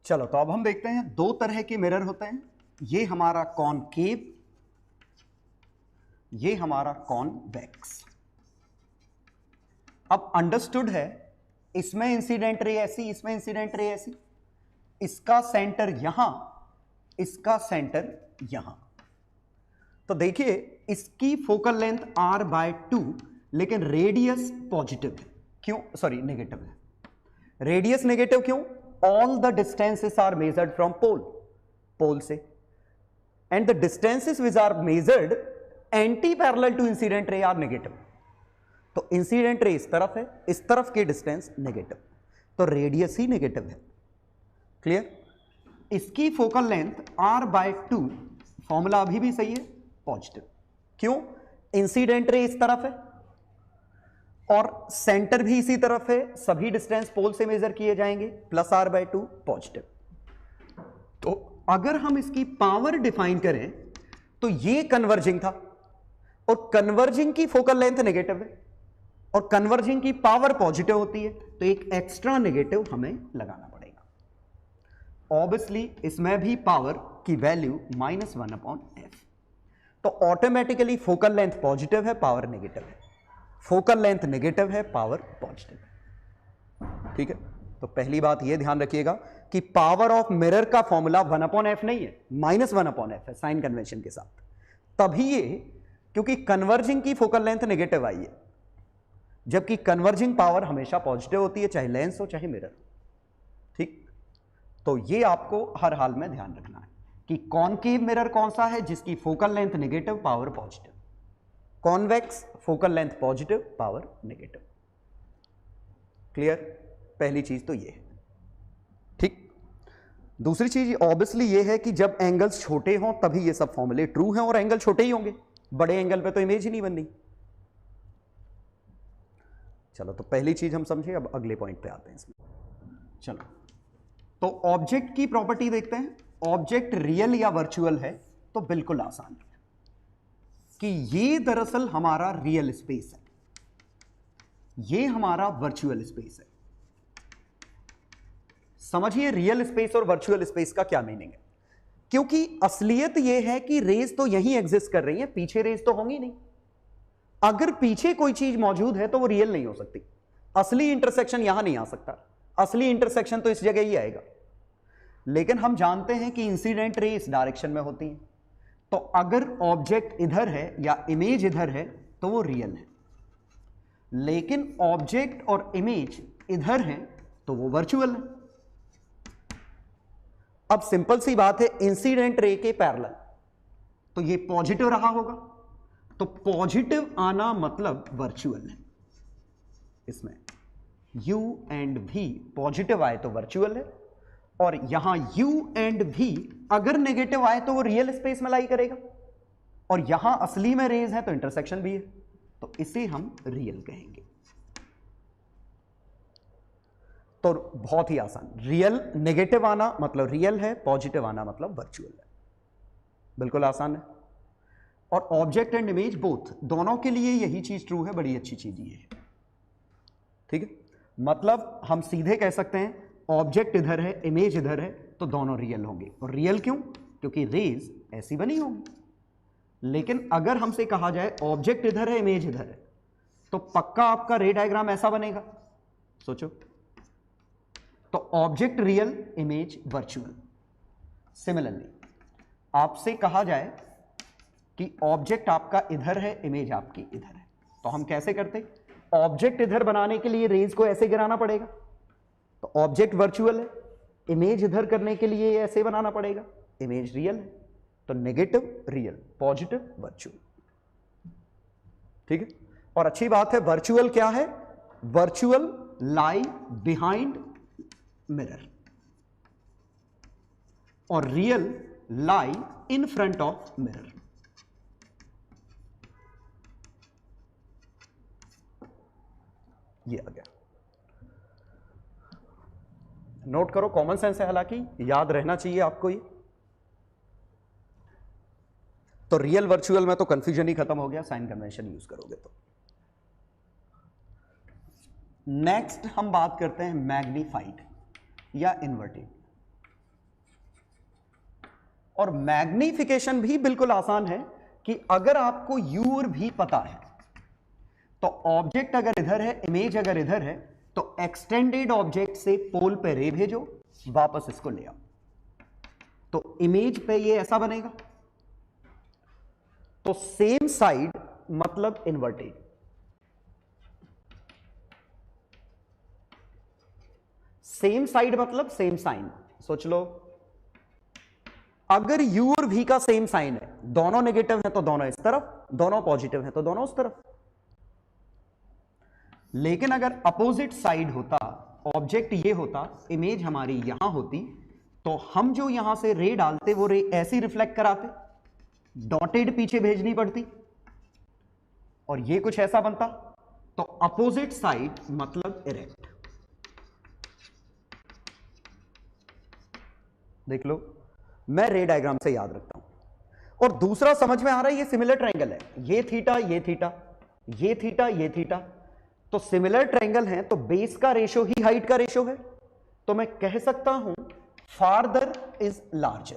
चलो तो अब हम देखते हैं दो तरह के मिरर होते हैं, ये हमारा कॉनकेव, ये हमारा कॉन्वेक्स। अब अंडरस्टूड है, इसमें इंसिडेंट रे ऐसी, इसमें इंसिडेंट रे ऐसी, इसका सेंटर यहां, इसका सेंटर यहां। तो देखिए इसकी फोकल लेंथ r/2 लेकिन रेडियस पॉजिटिव है, क्यों? सॉरी नेगेटिव है। रेडियस नेगेटिव क्यों? All the distances are measured from pole, pole से, and the distances which are measured anti parallel to incident ray are negative. तो इंसिडेंट रे इस तरफ है, इस तरफ के डिस्टेंस नेगेटिव, तो रेडियस ही नेगेटिव है। क्लियर? इसकी फोकल लेंथ r/2, फॉर्मूला अभी भी सही है, पॉजिटिव। क्यों? इंसिडेंट रे इस तरफ है और सेंटर भी इसी तरफ है, सभी डिस्टेंस पोल से मेजर किए जाएंगे, प्लस r/2 पॉजिटिव। तो अगर हम इसकी पावर डिफाइन करें तो ये कन्वर्जिंग था, और कन्वर्जिंग की फोकल लेंथ नेगेटिव है और कन्वर्जिंग की पावर पॉजिटिव होती है, तो एक एक्स्ट्रा नेगेटिव हमें लगाना पड़ेगा। ऑब्वियसली इसमें भी पावर की वैल्यू -1/f, तो ऑटोमेटिकली फोकल लेंथ पॉजिटिव है, पावर नेगेटिव है, फोकल लेंथ नेगेटिव है, पावर पॉजिटिव है। ठीक है, तो पहली बात यह ध्यान रखिएगा कि पावर ऑफ मिरर का फॉर्मूला 1/f नहीं है, -1/f है साइन कन्वेंशन के साथ। तभी ये, क्योंकि कन्वर्जिंग की फोकल लेंथ नेगेटिव आई है, जबकि कन्वर्जिंग पावर हमेशा पॉजिटिव होती है, चाहे लेंस हो चाहे मिरर। ठीक, तो ये आपको हर हाल में ध्यान रखना है कि कॉनकेव मिरर कौन सा है जिसकी focal length negative, power positive. Convex focal length positive, power negative. Clear? पहली चीज तो ये है। ठीक, दूसरी चीज ऑब्वियसली ये है कि जब एंगल्स छोटे हों तभी ये सब फॉर्मूले ट्रू हैं, और एंगल छोटे ही होंगे, बड़े एंगल पे तो इमेज ही नहीं बननी। चलो तो पहली चीज हम समझे, अब अगले पॉइंट पे आते हैं इसमें। चलो तो ऑब्जेक्ट की प्रॉपर्टी देखते हैं। ऑब्जेक्ट रियल या वर्चुअल है तो बिल्कुल आसान है कि ये दरअसल हमारा रियल स्पेस है, ये हमारा वर्चुअल स्पेस है। समझिए रियल स्पेस और वर्चुअल स्पेस का क्या मीनिंग है, क्योंकि असलियत यह है कि रेज तो यहीं एग्जिस्ट कर रही है, पीछे रेज तो होंगी नहीं। अगर पीछे कोई चीज मौजूद है तो वो रियल नहीं हो सकती, असली इंटरसेक्शन यहां नहीं आ सकता, असली इंटरसेक्शन तो इस जगह ही आएगा। लेकिन हम जानते हैं कि इंसिडेंट रे इस डायरेक्शन में होती है, तो अगर ऑब्जेक्ट इधर है या इमेज इधर है तो वो रियल है, लेकिन ऑब्जेक्ट और इमेज इधर है तो वो वर्चुअल है। अब सिंपल सी बात है, इंसिडेंट रे के पैरेलल तो ये पॉजिटिव रहा होगा, तो पॉजिटिव आना मतलब वर्चुअल है। इसमें u एंड v पॉजिटिव आए तो वर्चुअल है, और यहां u एंड v अगर नेगेटिव आए तो वो रियल स्पेस में लाई करेगा, और यहां असली में रेज है तो इंटरसेक्शन भी है, तो इसे हम रियल कहेंगे। तो बहुत ही आसान, रियल नेगेटिव आना मतलब रियल है, पॉजिटिव आना मतलब वर्चुअल है, बिल्कुल आसान है। और ऑब्जेक्ट एंड इमेज बोथ, दोनों के लिए यही चीज ट्रू है, बड़ी अच्छी चीज ये है। ठीक है, मतलब हम सीधे कह सकते हैं ऑब्जेक्ट इधर है, इमेज इधर है, तो दोनों रियल होंगे। और रियल क्यों? क्योंकि रेज ऐसी बनी होंगी। लेकिन अगर हमसे कहा जाए ऑब्जेक्ट इधर है, इमेज इधर है, तो पक्का आपका रे डायग्राम ऐसा बनेगा। सोचो, तो object real, image virtual. Similarly आपसे कहा जाए कि ऑब्जेक्ट आपका इधर है, इमेज आपकी इधर है, तो हम कैसे करते? ऑब्जेक्ट इधर बनाने के लिए रेज को ऐसे गिराना पड़ेगा, तो ऑब्जेक्ट वर्चुअल है। इमेज इधर करने के लिए ऐसे बनाना पड़ेगा, इमेज रियल है। तो नेगेटिव रियल, पॉजिटिव वर्चुअल। ठीक है, और अच्छी बात है, वर्चुअल क्या है? वर्चुअल लाई बिहाइंड मिरर, और real lie in front of mirror. ये आ गया, नोट करो, कॉमन सेंस है, हालांकि याद रहना चाहिए आपको ये। तो रियल वर्चुअल में तो कंफ्यूजन ही खत्म हो गया, साइन कन्वेंशन यूज करोगे तो। नेक्स्ट हम बात करते हैं मैग्नीफाइड या इन्वर्टेड। और मैग्निफिकेशन भी बिल्कुल आसान है कि अगर आपको u और v पता है तो ऑब्जेक्ट अगर इधर है, इमेज अगर इधर है, तो एक्सटेंडेड ऑब्जेक्ट से पोल पे रे भेजो, वापस इसको ले आओ, तो इमेज पे ये ऐसा बनेगा। तो सेम साइड मतलब इन्वर्टेड, सेम साइड मतलब सेम साइन। सोच लो, अगर u और v का सेम साइन है, दोनों नेगेटिव है तो दोनों इस तरफ, दोनों पॉजिटिव है तो दोनों उस तरफ। लेकिन अगर अपोजिट साइड होता, ऑब्जेक्ट ये होता, इमेज हमारी यहां होती, तो हम जो यहां से रे डालते वो रे ऐसी रिफ्लेक्ट कराते, डॉटेड पीछे भेजनी पड़ती और ये कुछ ऐसा बनता। तो अपोजिट साइड मतलब इरेक्ट। देख लो, मैं रे डायग्राम से याद रखता हूं। और दूसरा समझ में आ रहा है, ये सिमिलर ट्रायंगल है, ये थीटा, ये थीटा, ये थीटा, ये थीटा, तो सिमिलर ट्रायंगल है, तो बेस का रेशो ही हाइट का रेशो है, तो मैं कह सकता हूं फार्दर इज लार्जर,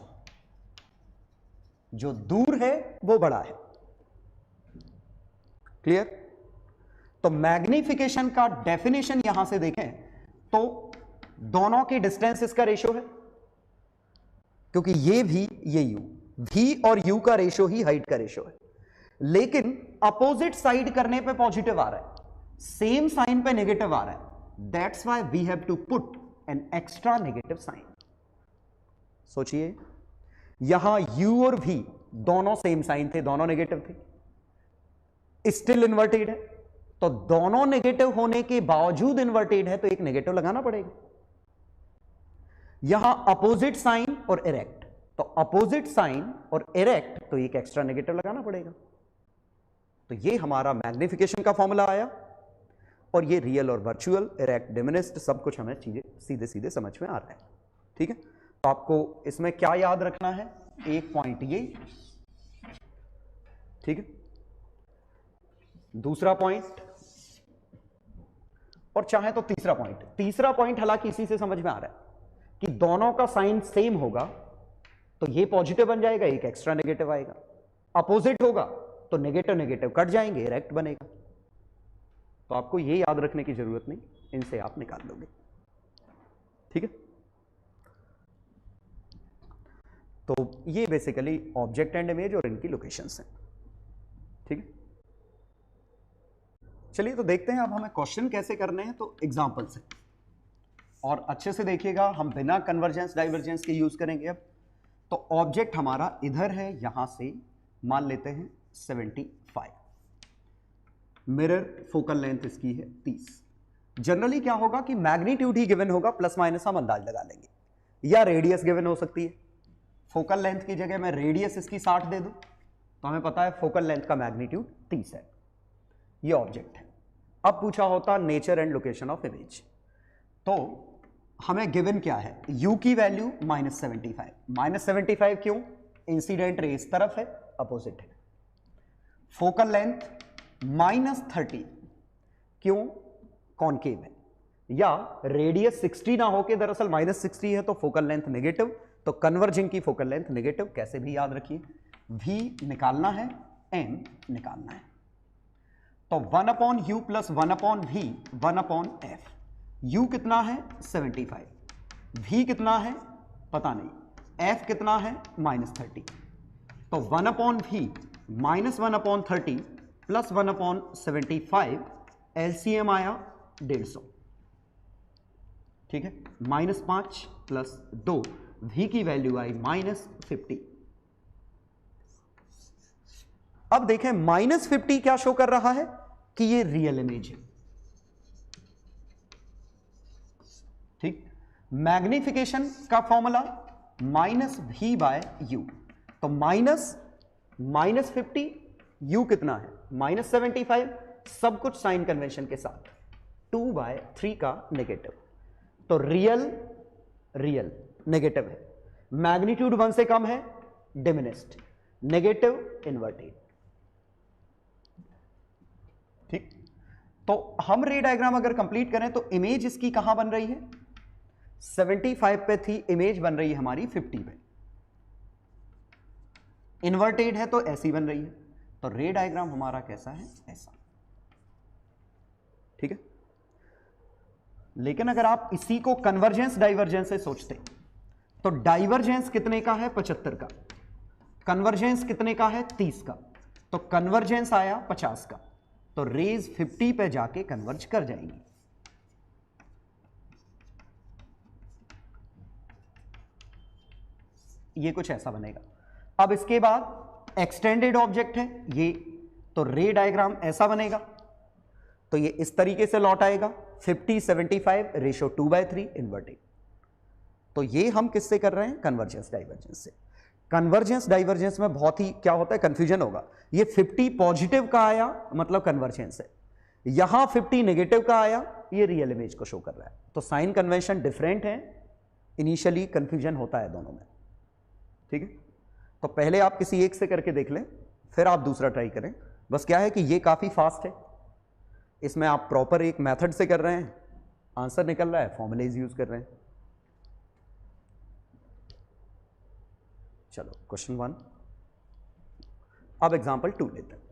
जो दूर है वो बड़ा है। क्लियर? तो मैग्निफिकेशन का डेफिनेशन यहां से देखें तो दोनों के डिस्टेंस इसका रेशो है, क्योंकि ये भी ये u, v और u का रेशो ही हाइट का रेशो है। लेकिन अपोजिट साइड करने पे पॉजिटिव आ रहा है, सेम साइन पे नेगेटिव आ रहा है, that's why we have to put an extra negative sign. सोचिए, यहां u और v दोनों सेम साइन थे, दोनों नेगेटिव थे, स्टिल इन्वर्टेड है, तो दोनों नेगेटिव होने के बावजूद इन्वर्टेड है, तो एक नेगेटिव लगाना पड़ेगा। यहां अपोजिट साइन और इरेक्ट, तो अपोजिट साइन और इरेक्ट, तो एक एक्स्ट्रा नेगेटिव लगाना पड़ेगा। तो ये हमारा मैग्निफिकेशन का फॉर्मूला आया, और ये रियल और वर्चुअल, इरेक्ट, डिमिनिस्ड, सब कुछ हमें चीजें सीधे सीधे समझ में आ रहा है। ठीक है, तो आपको इसमें क्या याद रखना है, एक पॉइंट ये, ठीक है, दूसरा पॉइंट, और चाहे तो तीसरा पॉइंट। तीसरा पॉइंट हालांकि इसी से समझ में आ रहा है कि दोनों का साइन सेम होगा तो ये पॉजिटिव बन जाएगा, एक एक्स्ट्रा नेगेटिव आएगा। अपोजिट होगा तो नेगेटिव नेगेटिव कट जाएंगे, इरेक्ट बनेगा। तो आपको ये याद रखने की जरूरत नहीं, इनसे आप निकाल लोगे। ठीक है, तो ये बेसिकली ऑब्जेक्ट एंड इमेज और इनकी लोकेशंस हैं। ठीक है, चलिए तो देखते हैं अब हमें क्वेश्चन कैसे करने हैं, तो एग्जांपल से, और अच्छे से देखिएगा, हम बिना कन्वर्जेंस डाइवर्जेंस के यूज करेंगे। अब तो ऑब्जेक्ट हमारा इधर है, यहां से मान लेते हैं 75, मिरर फोकल लेंथ इसकी है 30। जनरली क्या होगा कि मैग्नीट्यूड ही गिवन होगा, प्लस माइनस हम अंदाज लगा लेंगे, या रेडियस गिवन हो सकती है। फोकल लेंथ की जगह मैं रेडियस इसकी 60 दे दूं, तो हमें पता है फोकल लेंथ का मैग्नीट्यूड 30 है। ये ऑब्जेक्ट है। अब पूछा होता nature and location of image, तो हमें गिवन क्या है, u की वैल्यू -75। -75 क्यों, इंसिडेंट रे इस तरफ है, अपोजिट है। फोकल लेंथ -30 क्यों, कॉनकेव है, या रेडियस 60 ना होके दरअसल -60 है, तो फोकल लेंथ नेगेटिव, तो कन्वर्जिंग की फोकल लेंथ नेगेटिव। कैसे भी याद रखिए, v निकालना है, m निकालना है, तो 1/u + 1/v 1/f। u कितना है 75, v कितना है पता नहीं, f कितना है -30, तो 1/v -1/30 + 1/75, एलसीएम आया 150। ठीक है, -5 + 2, v की वैल्यू आई -50। अब देखें -50 क्या शो कर रहा है कि ये रियल इमेज है। ठीक, मैग्निफिकेशन का फॉर्मूला -v/u, तो -50, u कितना है -75, सब कुछ साइन कन्वेंशन के साथ, 2/3 का नेगेटिव, तो रियल नेगेटिव है, मैग्नीट्यूड 1 से कम है, डिमिनिस्ड, नेगेटिव इन्वर्टेड। ठीक, तो हम रे डायग्राम अगर कंप्लीट करें तो इमेज इसकी कहां बन रही है, 75 पे थी, इमेज बन रही है हमारी 50 पे। इन्वर्टेड है तो ऐसी बन रही है, तो रे डायग्राम हमारा कैसा है, ऐसा। ठीक है, लेकिन अगर आप इसी को कन्वर्जेंस डाइवर्जेंस से सोचते तो डाइवर्जेंस कितने का है, 75 का, कन्वर्जेंस कितने का है, 30 का, तो कन्वर्जेंस आया 50 का, तो रेज 50 पे जाके कन्वर्ज कर जाएंगी। ये कुछ ऐसा बनेगा। अब इसके बाद एक्सटेंडेड ऑब्जेक्ट है ये, तो रे डायग्राम ऐसा बनेगा, तो ये इस तरीके से लौट आएगा 50-75 रेशो 2/3 इन्वर्टेड। तो ये हम किससे कर रहे हैं, कन्वर्जेंस डाइवर्जेंस से। कन्वर्जेंस डाइवर्जेंस में बहुत ही क्या होता है, कंफ्यूजन होगा। ये 50 पॉजिटिव का आया मतलब कन्वर्जेंस है, यहां 50 नेगेटिव का आया ये रियल इमेज को शो कर रहा है, तो साइन कन्वेंशन डिफरेंट है, इनिशियली कंफ्यूजन होता है दोनों में। ठीक है, तो पहले आप किसी एक से करके देख लें, फिर आप दूसरा ट्राई करें। बस क्या है कि ये काफी फास्ट है, इसमें आप प्रॉपर एक मेथड से कर रहे हैं, आंसर निकल रहा है, फॉर्मूलेज यूज कर रहे हैं। चलो क्वेश्चन 1, अब एग्जांपल 2 लेते हैं।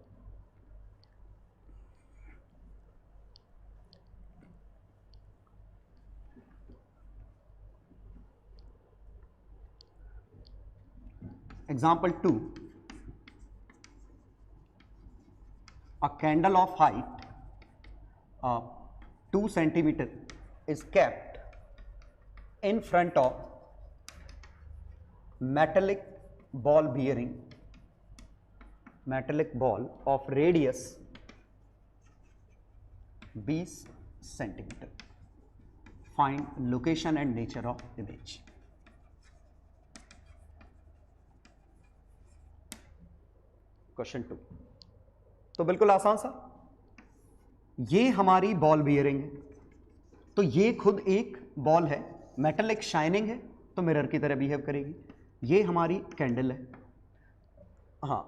Example 2, a candle of height 2 centimeter is kept in front of metallic ball bearing, metallic ball of radius 20 centimeter. Find location and nature of image. Question 2 तो बिल्कुल आसान सा, ये हमारी बॉल बियरिंग है, तो ये खुद एक बॉल है, मेटलिक शाइनिंग है, तो मिरर की तरह बिहेव करेगी। ये हमारी कैंडल है, हाँ,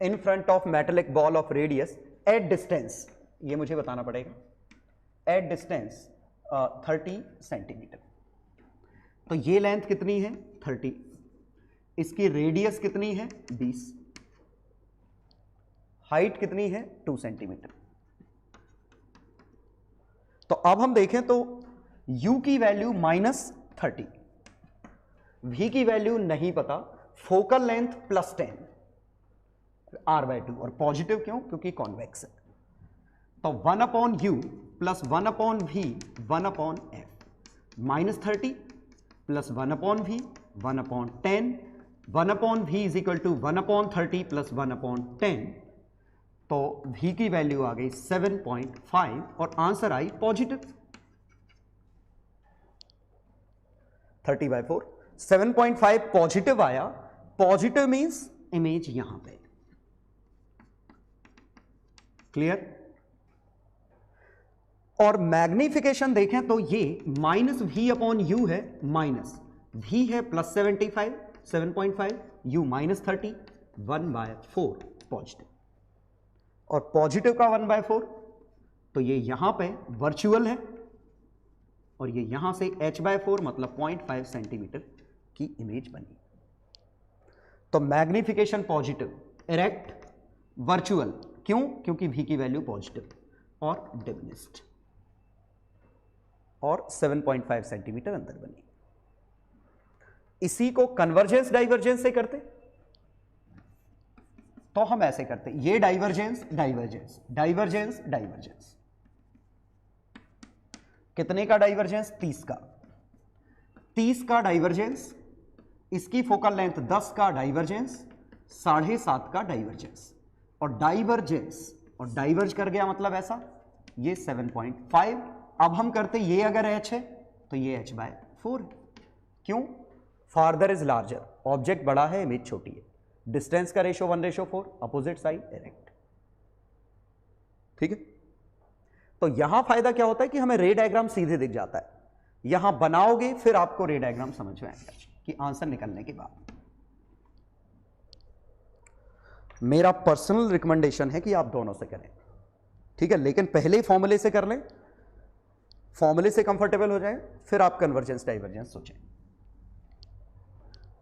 in front of metallic ball of radius at distance, ये मुझे बताना पड़ेगा, एट डिस्टेंस 30 सेंटीमीटर। तो ये लेंथ कितनी है, 30, इसकी रेडियस कितनी है, 20, हाइट कितनी है, 2 सेंटीमीटर। तो अब हम देखें तो u की वैल्यू -30, v की वैल्यू नहीं पता, फोकल लेंथ +10, r/2, और पॉजिटिव क्यों, क्योंकि कॉन्वेक्स है। तो 1/u + 1/v 1/f, -30 + 1/v 1/10, 1/v = 1/30 + 1/10, तो v की वैल्यू आ गई 7.5 और आंसर आई पॉजिटिव 30/4। 7.5 पॉजिटिव आया, पॉजिटिव मींस इमेज यहां पे, क्लियर। और मैग्निफिकेशन देखें तो ये -v/u है, माइनस v है +75, 7.5, u -30, 1/4 पॉजिटिव, और पॉजिटिव का 1/4, तो ये यहां पे वर्चुअल है, और ये यहां से h/4 मतलब 0.5 सेंटीमीटर की इमेज बनी। तो मैग्निफिकेशन पॉजिटिव, इरेक्ट, वर्चुअल, क्यों, क्योंकि v की वैल्यू पॉजिटिव, और डिमिनिश्ड, और 7.5 सेंटीमीटर अंदर बनी। इसी को कन्वर्जेंस डाइवर्जेंस से करते तो हम ऐसे करते, ये डाइवर्जेंस डाइवर्जेंस डाइवर्जेंस डाइवर्जेंस, कितने का डाइवर्जेंस, 30 का, 30 का डाइवर्जेंस, इसकी फोकल लेंथ 10 का डाइवर्जेंस, 7.5 का डाइवर्जेंस, और डाइवर्जेंस और डाइवर्ज कर गया मतलब ऐसा, ये 7.5। अब हम करते, ये अगर h है तो ये h/4 है, क्यों, फार्दर इज लार्जर, ऑब्जेक्ट बड़ा है, इमेज छोटी है, डिस्टेंस का रेशो 1/4, अपोजिट साइड डायरेक्ट। ठीक है, तो यहां फायदा क्या होता है कि हमें रे डायग्राम सीधे दिख जाता है, यहां बनाओगे फिर आपको रे डायग्राम समझ में आएगा कि आंसर निकलने के बाद। मेरा पर्सनल रिकमेंडेशन है कि आप दोनों से करें, ठीक है, लेकिन पहले फॉर्मूले से कर लें, फॉर्मूले से कंफर्टेबल हो जाए, फिर आप कन्वर्जेंस डाइवर्जेंस सोचें।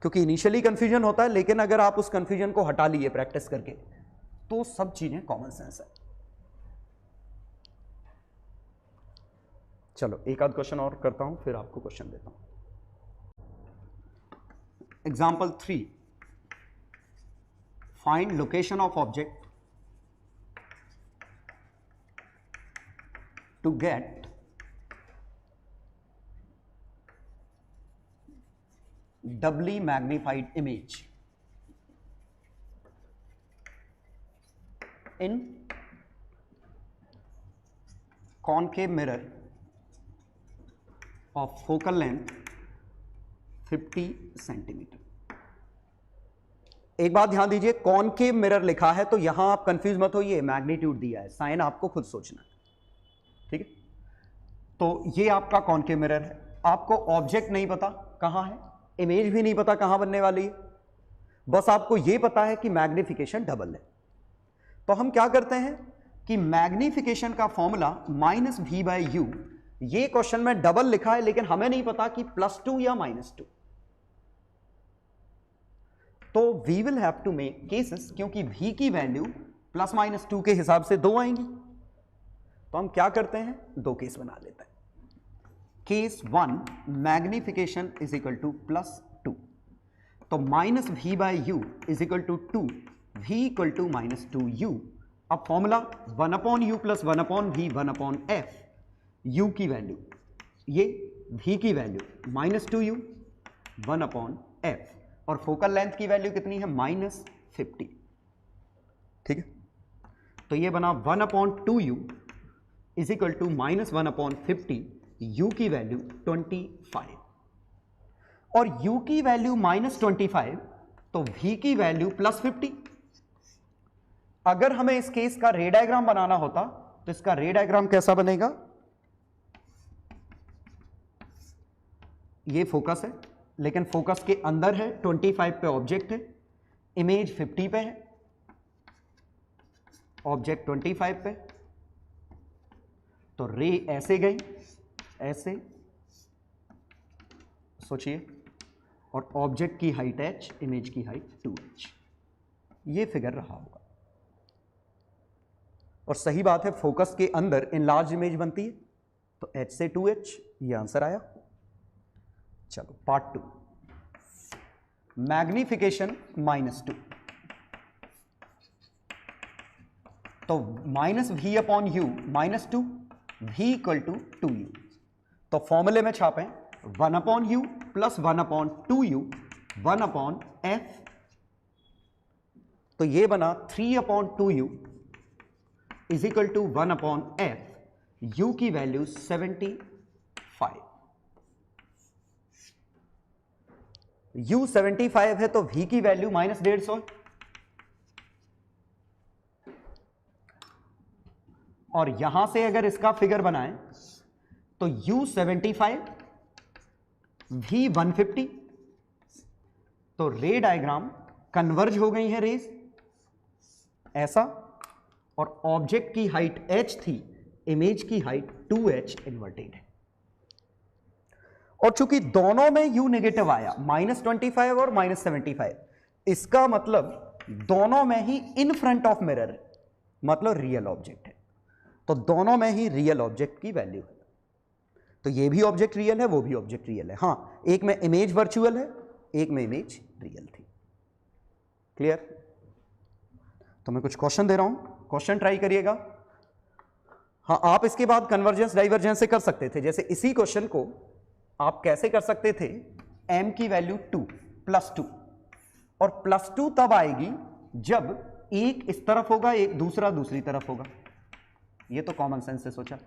क्योंकि इनिशियली कंफ्यूजन होता है, लेकिन अगर आप उस कंफ्यूजन को हटा लिए प्रैक्टिस करके तो सब चीजें कॉमन सेंस है। चलो एक आध क्वेश्चन और करता हूं, फिर आपको क्वेश्चन देता हूं। Example 3, find location of object to get doubly magnified image in concave mirror of focal length 50 centimetre. एक बात ध्यान दीजिए, कॉनकेव मिरर लिखा है तो यहां आप कंफ्यूज मत होइए, मैग्नीट्यूड दिया है, साइन आपको खुद सोचना है, ठीक है। तो ये आपका कॉनकेव मिरर है, आपको ऑब्जेक्ट नहीं पता कहां है, इमेज भी नहीं पता कहां बनने वाली है, बस आपको ये पता है कि मैग्निफिकेशन डबल है। तो हम क्या करते हैं कि मैग्निफिकेशन का फॉर्मूला -v/u, ये क्वेश्चन में डबल लिखा है लेकिन हमें नहीं पता कि +2 या -2, तो we will have to make cases, क्योंकि v की वैल्यू +-2 के हिसाब से 2 आएंगी, तो हम क्या करते हैं, 2 केस बना लेते हैं। Case 1, magnification is equal to +2, तो -v/u is equal to 2, v equal to -2u। अब formula 1/u + 1/v 1/f, u की वैल्यू, ये v की वैल्यू -2u 1/f, और फोकल लेंथ की वैल्यू कितनी है, -50, ठीक है। तो ये बना 1/2u is equal to -1/50, u की वैल्यू 25, और u की वैल्यू -25, तो v की वैल्यू +50। अगर हमें इस केस का रे डायग्राम बनाना होता तो इसका रे डायग्राम कैसा बनेगा, ये फोकस है, लेकिन फोकस के अंदर है, 25 पे ऑब्जेक्ट है, इमेज 50 पे है, ऑब्जेक्ट 25 पे, तो रे ऐसे गई, ऐसे सोचिए, और ऑब्जेक्ट की हाइट h, इमेज की हाइट 2h, ये फिगर रहा होगा। और सही बात है, फोकस के अंदर इनलार्ज इमेज बनती है, तो h से 2h, ये आंसर आया। चलो पार्ट 2, मैग्निफिकेशन -2, तो -v/u -2, v equal to 2u, तो फॉर्मूले में छापें 1/u + 1/2u 1/f, तो ये बना 3/2u is equal to 1/f, u की वैल्यू 75, u 75 है तो v की वैल्यू -150, और यहां से अगर इसका फिगर बनाएं तो u 75, v 150, तो रे डायग्राम कन्वर्ज हो गई है रेज ऐसा, और ऑब्जेक्ट की हाइट h थी, इमेज की हाइट 2h इन्वर्टेड है, और चूंकि दोनों में u नेगेटिव आया, -25 और -75, इसका मतलब दोनों में ही इन फ्रंट ऑफ मिरर, मतलब रियल ऑब्जेक्ट है, तो दोनों में ही रियल ऑब्जेक्ट की वैल्यू है, तो ये भी ऑब्जेक्ट रियल है, वो भी ऑब्जेक्ट रियल है। हां, एक में इमेज वर्चुअल है, एक में इमेज रियल थी। क्लियर? तो मैं कुछ क्वेश्चन दे रहा हूं, क्वेश्चन ट्राई करिएगा। हाँ, आप इसके बाद कन्वर्जेंस डाइवर्जेंस से कर सकते थे, जैसे इसी क्वेश्चन को आप कैसे कर सकते थे, m की वैल्यू 2 +2, और +2 तब आएगी जब एक इस तरफ होगा, एक दूसरा दूसरी तरफ होगा, ये तो कॉमन सेंस से सोचा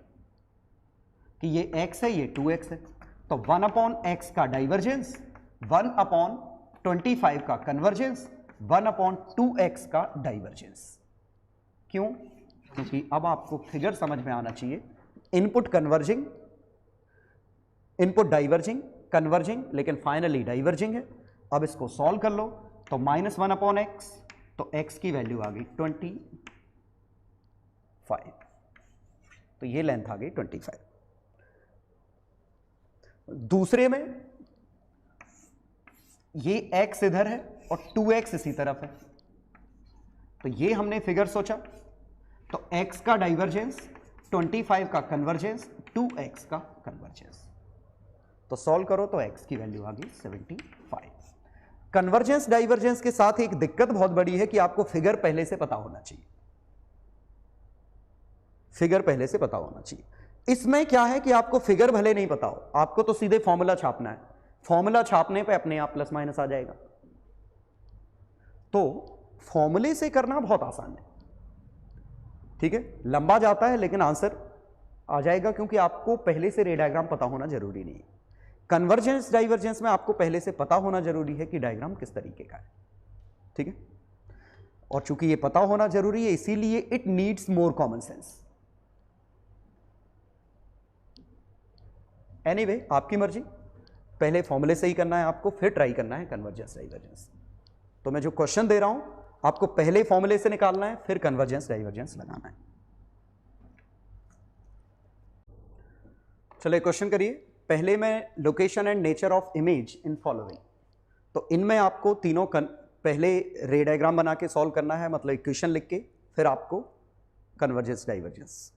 कि ये x है, ये 2x है, तो 1/x का डाइवर्जेंस, 1/25 का कन्वर्जेंस, 1/2x का डाइवर्जेंस। क्यों? क्योंकि अब आपको फिगर समझ में आना चाहिए, input converging, input diverging, converging, लेकिन फाइनली डाइवर्जिंग है। अब इसको सॉल्व कर लो, तो -1/x, तो x की वैल्यू आ गई 25, तो ये लेंथ आ गई 25। दूसरे में ये x इधर है और 2x इसी तरफ है, तो ये हमने फिगर सोचा, तो x का डाइवर्जेंस 25 का कन्वर्जेंस 2x का कन्वर्जेंस, तो सॉल्व करो तो x की वैल्यू आ गई 75। कन्वर्जेंस डाइवर्जेंस के साथ एक दिक्कत बहुत बड़ी है कि आपको फिगर पहले से पता होना चाहिए, फिगर पहले से पता होना चाहिए। इसमें क्या है कि आपको फिगर भले नहीं पता हो, आपको तो सीधे फॉर्मूला छापना है, फॉर्मूला छापने पे अपने आप प्लस माइनस आ जाएगा, तो फॉर्मूले से करना बहुत आसान है, ठीक है, लंबा जाता है लेकिन आंसर आ जाएगा, क्योंकि आपको पहले से रे डायग्राम पता होना जरूरी नहीं है। कन्वर्जेंस डाइवर्जेंस में आपको पहले से पता होना जरूरी है कि डायग्राम किस तरीके का है, ठीक है, और चूंकि ये पता होना जरूरी है इसीलिए it needs more common sense. Anyway, आपकी मर्जी, पहले फॉर्मूले से ही करना है आपको, फिर ट्राई करना है कन्वर्जेंस डाइवर्जेंस। तो मैं जो क्वेश्चन दे रहा हूं आपको पहले फॉर्मूले से निकालना है, फिर कन्वर्जेंस डाइवर्जेंस लगाना है। चलिए क्वेश्चन करिए। पहले मैं location and nature of image in following, तो इनमें आपको तीनों पहले रे डायग्राम बना के सॉल्व करना है, मतलब इक्वेशन लिख के, फिर आपको कन्वर्जेंस डाइवर्जेंस।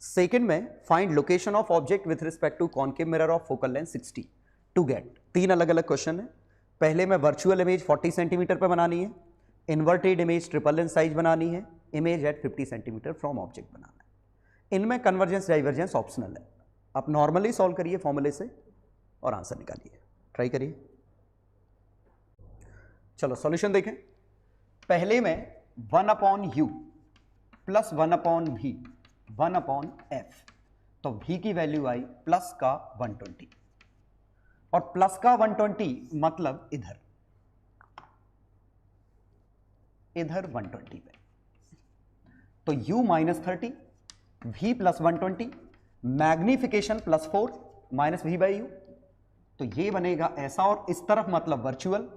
सेकंड में find location of object with respect to concave mirror of focal length 60 to get. तीन अलग अलग क्वेश्चन है। पहले में वर्चुअल इमेज 40 सेंटीमीटर पर बनानी है, inverted image triple lens size बनानी है, image at 50 centimetre from object बनाना है। इनमें कन्वर्जेंस डाइवर्जेंस ऑप्शनल है, आप नॉर्मली सॉल्व करिए फॉर्मूले से और आंसर निकालिए, ट्राई करिए। चलो सॉल्यूशन देखें। पहले में 1/u प्लस 1/v 1/f, तो v की वैल्यू आई प्लस का 120, और प्लस का 120 मतलब इधर 120 पे, तो u -30 v plus 120 magnification +4 minus v by you, तो ये बनेगा ऐसा, और इस तरफ मतलब वर्चुअल,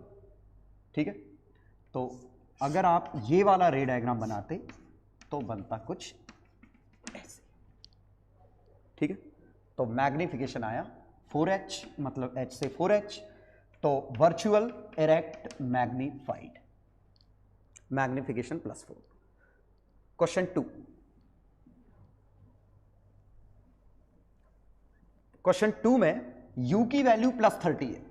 ठीक है। तो अगर आप ये वाला रे डायग्राम बनाते तो बनता कुछ ऐसे, ठीक है। तो मैग्निफिकेशन आया 4h, मतलब h से 4h, तो virtual erect magnified, magnification +4। Question 2, question 2 में u की वैल्यू +30 है,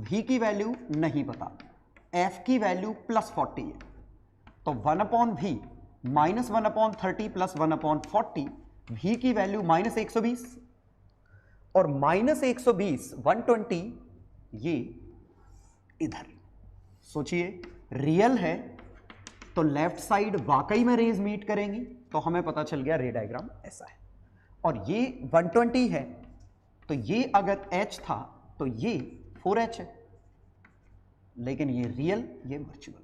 v की वैल्यू नहीं पता, f की वैल्यू +40 है, तो 1/v -1/30 + 1/40, v की वैल्यू -120, और -120 120 ये इधर। सोचिए रियल है तो लेफ्ट साइड वाकई में रेज मीट करेंगी, तो हमें पता चल गया रे डायग्राम ऐसा है, और ये 120 है, तो ये अगर h था तो ये 4h है, लेकिन ये रियल, ये वर्चुअल,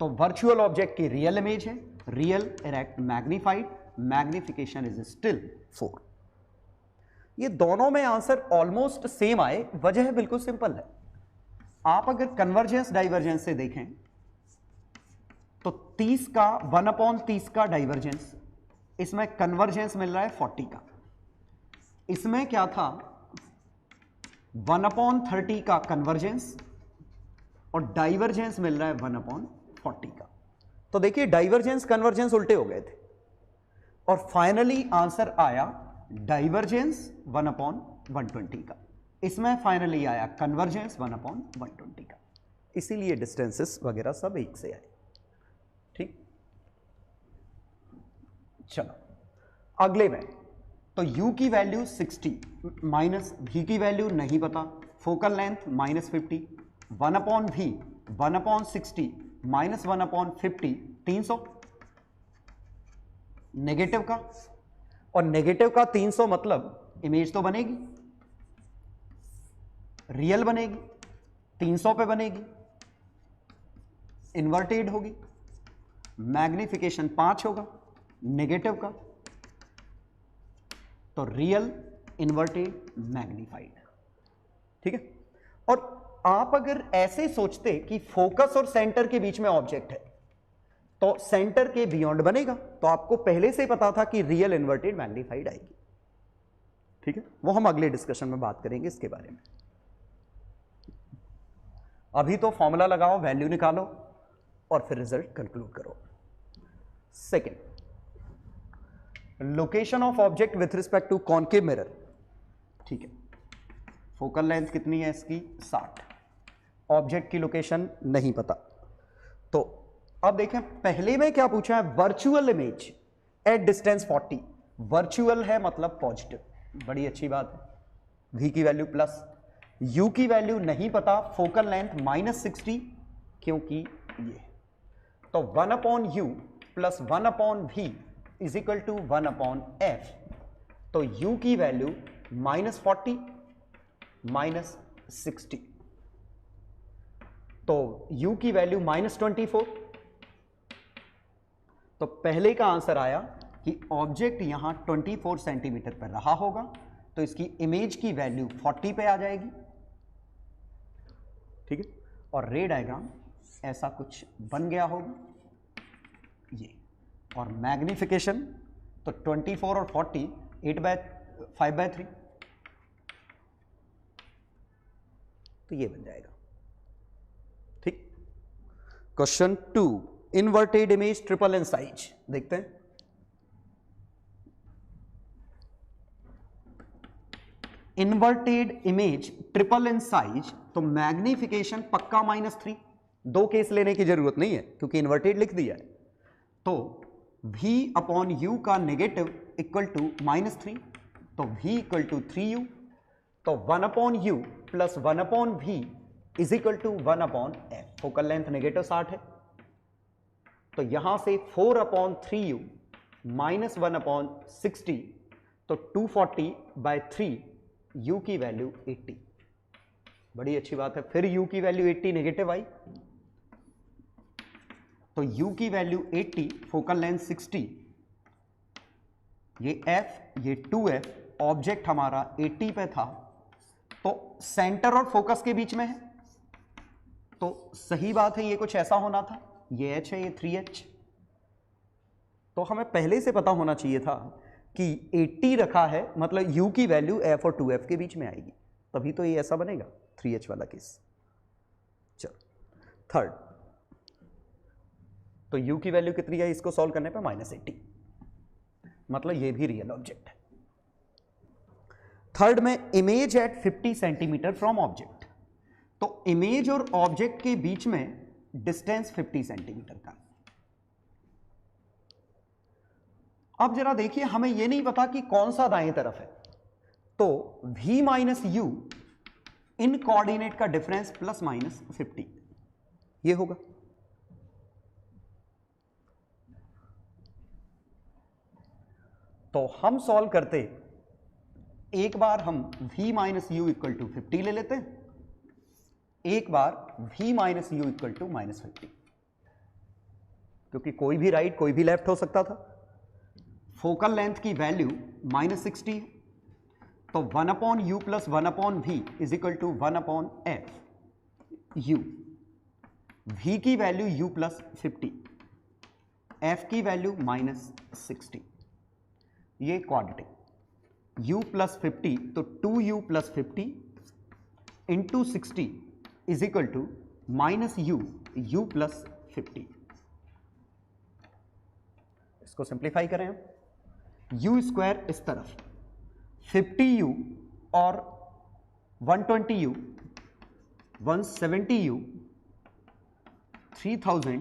तो वर्चुअल ऑब्जेक्ट की रियल इमेज है, real erect magnified, magnification is still 4। ये दोनों में आंसर ऑलमोस्ट सेम आए, वजह बिल्कुल सिंपल है। आप अगर कन्वर्जेंस डाइवर्जेंस से देखें तो 30 का 1/30 का डाइवर्जेंस, इसमें कन्वर्जेंस मिल रहा है 40 का, इसमें क्या था 1/30 का कन्वर्जेंस और डाइवर्जेंस मिल रहा है 1/40 का। तो देखिए डाइवर्जेंस कन्वर्जेंस उल्टे हो गए थे, और फाइनली आंसर आया डाइवर्जेंस 1/120 का, इसमें फाइनली आया कन्वर्जेंस 1/120 का, इसीलिए डिस्टेंसेस वगैरह सब एक से आए, ठीक। चलो अगले में, तो u की वैल्यू 60 माइनस v की वैल्यू नहीं पता, focal length -50, 1/v 1/60 minus 1/50 300, negative का, और नेगेटिव का 300 मतलब इमेज तो बनेगी, रियल बनेगी, 300 पे बनेगी, इन्वर्टेड होगी, मैग्निफिकेशन 5 होगा नेगेटिव का, तो रियल इन्वर्टेड मैग्नीफाइड, ठीक है। और आप अगर ऐसे सोचते कि फोकस और सेंटर के बीच में ऑब्जेक्ट है तो सेंटर के बियॉन्ड बनेगा, तो आपको पहले से पता था कि रियल इन्वर्टेड मैग्नीफाइड आएगी, ठीक है। वो हम अगले डिस्कशन में बात करेंगे इसके बारे में। अभी तो फॉर्मूला लगाओ, वैल्यू निकालो और फिर रिजल्ट कंक्लूड करो। Second, location of object with respect to concave mirror. ठीक है, फोकल लेंथ कितनी है इसकी 60, ऑब्जेक्ट की लोकेशन नहीं पता। तो अब देखें पहले में क्या पूछा है, virtual image at distance 40। Virtual है मतलब पॉजिटिव, बड़ी अच्छी बात है। v की वैल्यू प्लस, u की वैल्यू नहीं पता, फोकल लेंथ -60 क्योंकि ये, तो 1/u plus 1/v is equal to 1/f। तो u की वैल्यू -40 -60, तो u की वैल्यू -24। तो पहले का आंसर आया कि ऑब्जेक्ट यहां 24 सेंटीमीटर पर रहा होगा, तो इसकी इमेज की वैल्यू 40 पे आ जाएगी। ठीक है, और रे डायग्राम ऐसा कुछ बन गया होगा ये, और मैग्निफिकेशन तो 24 और 40 5/3, तो ये बन जाएगा। ठीक, question 2, inverted image triple in size. देखते हैं, inverted image triple in size, तो मैग्निफिकेशन पक्का -3, दो केस लेने की जरूरत नहीं है क्योंकि इन्वर्टेड लिख दिया है। तो v/u का नेगेटिव इक्वल टू -3, तो v इक्वल टू 3u, तो 1/u plus 1/v is equal to 1/f। Focal length negative 60 है, तो यहां से 4/3u माइनस 1/60, तो 240/3, u की वैल्यू 80। बड़ी अच्छी बात है, फिर u की वैल्यू 80 नेगेटिव आई, तो u की वैल्यू 80, फोकल लेंथ 60, ये f ये 2f, ऑब्जेक्ट हमारा 80 पे था, तो सेंटर और फोकस के बीच में है, तो सही बात है, ये कुछ ऐसा होना था, ये h है, ये 3h। तो हमें पहले से पता होना चाहिए था कि 80 रखा है, मतलब u की वैल्यू f और 2f के बीच में आएगी, तभी तो ये ऐसा बनेगा 3h वाला केस। चलो थर्ड, तो u की वैल्यू कितनी है इसको सॉल्व करने पे -80, मतलब ये भी रियल ऑब्जेक्ट है। थर्ड में image at 50 centimetre from object, तो इमेज और ऑब्जेक्ट के बीच में डिस्टेंस 50 सेंटीमीटर का। अब जरा देखिए, हमें यह नहीं पता कि कौन सा दाएं तरफ है, तो v माइनस u इन कोऑर्डिनेट का डिफरेंस ±50 ये होगा। तो हम सॉल्व करते, एक बार हम v minus u equal to 50 ले लेते हैं, एक बार v minus u equal to -50, क्योंकि कोई भी राइट कोई भी लेफ्ट हो सकता था। फोकल लेंथ की वैल्यू -60, तो 1/u plus 1/v is equal to 1/f u। v की वैल्यू u प्लस 50, f की वैल्यू -60, ये क्वाड्रेटिक। u प्लस 50, तो 2u plus 50 into 60 is equal to -u plus 50। इसको सिंप्लीफाई करें हम, u स्क्वायर इस तरफ, 50u और 120u, 170u, 3000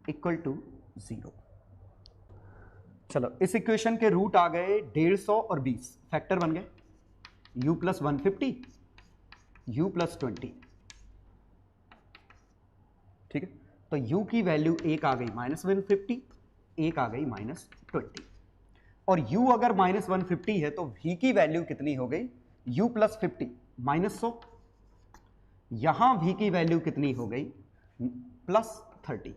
इक्वल टू 0। चलो इस इक्वेशन के रूट आ गए 150 और 20, फैक्टर बन गए, u प्लस 150, u प्लस 20। ठीक है, तो u की वैल्यू एक आ गई -150, एक आ गई -20, और u अगर -150 है तो v की वैल्यू कितनी हो गई, u प्लस 50 -100, यहां v की वैल्यू कितनी हो गई +30।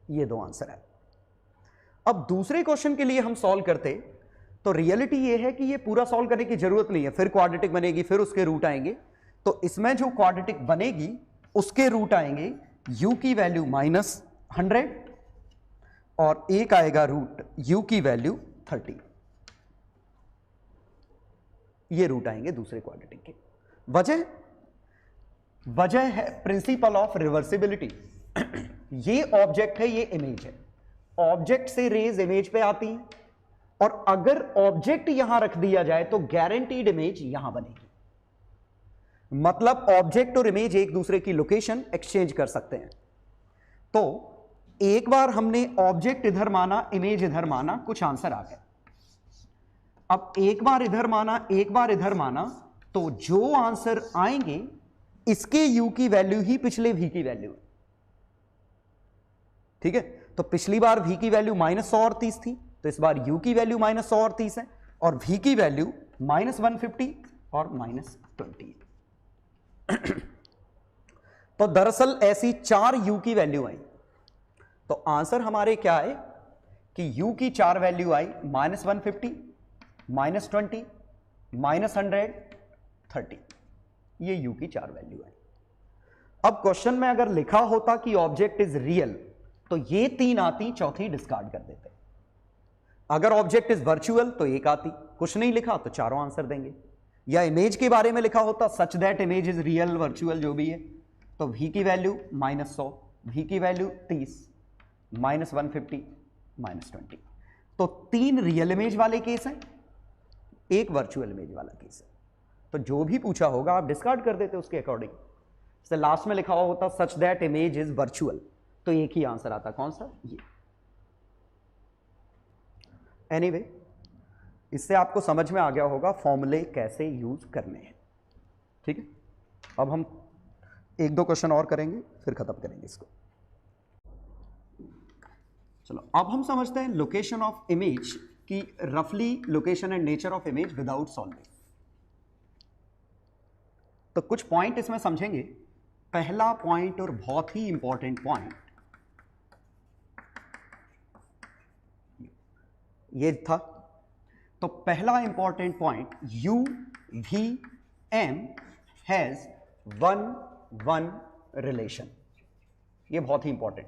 ये दो आंसर है। अब दूसरे क्वेश्चन के लिए हम सॉल्व करते, तो रियलिटी ये है कि ये पूरा सॉल्व करने की जरूरत नहीं है, फिर क्वाड्रेटिक बनेगी, फिर उसके रूट आएंगे, तो इसमें जो क्वाड्रेटिक बनेगी उसके रूट आएंगे u की वैल्यू -100 और एक आएगा रूट u की वैल्यू 30, ये रूट आएंगे दूसरे क्वाड्रेटिक के। वजह है प्रिंसिपल ऑफ रिवर्सिबिलिटी। ये ऑब्जेक्ट है, ये इमेज है, ऑब्जेक्ट से रेज इमेज पे आती है, और अगर ऑब्जेक्ट यहां रख दिया जाए तो गारंटीड इमेज यहां बनेगी। मतलब ऑब्जेक्ट और इमेज एक दूसरे की लोकेशन एक्सचेंज कर सकते हैं। तो एक बार हमने ऑब्जेक्ट इधर माना, इमेज इधर माना, कुछ आंसर आ गए। अब एक बार इधर माना, एक बार इधर माना, तो जो आंसर आएंगे इसके u की वैल्यू ही पिछले v की वैल्यू है। ठीक है, तो पिछली बार v की वैल्यू -130 थी, तो इस बार u की वैल्यू -130 है, और v की वैल्यू -150 और -20 है। तो दरअसल ऐसी 4 u की वैल्यू आई। तो आंसर हमारे क्या है कि u की 4 वैल्यू आई, -150, -20, -130, ये u की 4 वैल्यू है। अब क्वेश्चन में अगर लिखा होता कि ऑब्जेक्ट इज रियल, तो ये 3 आती, चौथी डिस्कार्ड कर देते। अगर ऑब्जेक्ट इज वर्चुअल तो 1 आती, कुछ नहीं लिखा तो चारों आंसर देंगे। या इमेज के बारे में लिखा होता such that image is real, virtual जो भी है, तो v की वैल्यू -100, v की वैल्यू 30, -150, -20। तो 3 रियल इमेज वाले केस हैं, 1 वर्चुअल इमेज वाला केस है। तो जो भी पूछा होगा आप डिस्कार्ड कर देते उसके अकॉर्डिंग। से लास्ट में लिखा हुआ होता such that image is virtual, तो एक ही आंसर आता, कौन सा, ये। एनीवे, इससे आपको समझ में आ गया होगा फॉर्मूले कैसे यूज करने हैं। ठीक है, अब हम 1-2 क्वेश्चन और करेंगे, फिर खत्म करेंगे इसको। चलो, अब हम समझते हैं लोकेशन ऑफ इमेज की, रफली location and nature of image without solving. तो कुछ पॉइंट इसमें समझेंगे। पहला पॉइंट और बहुत ही इंपॉर्टेंट पॉइंट ये था। तो पहला important point, u v m has 1-1 relation. ये बहुत ही इंपॉर्टेंट।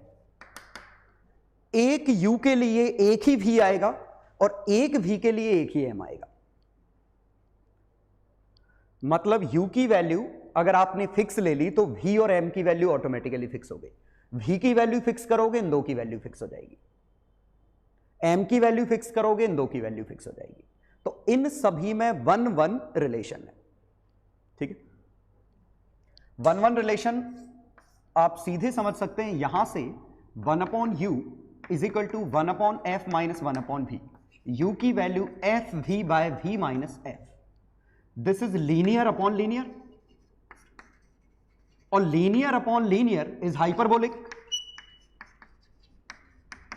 एक u के लिए एक ही v आएगा और एक v के लिए एक ही m आएगा। मतलब u की वैल्यू अगर आपने फिक्स ले ली तो v और m की वैल्यू ऑटोमेटिकली फिक्स हो गई। v की वैल्यू फिक्स करोगे, इन 2 की वैल्यू फिक्स हो जाएगी। m की वैल्यू फिक्स करोगे, इन 2 की वैल्यू फिक्स हो जाएगी। तो इन सभी में 1-1 रिलेशन है। ठीक है, 1-1 रिलेशन आप सीधे समझ सकते हैं यहां से 1/u is equal to 1/f minus 1/v। u की value f v by v minus f। This is linear upon linear, और linear upon linear is hyperbolic,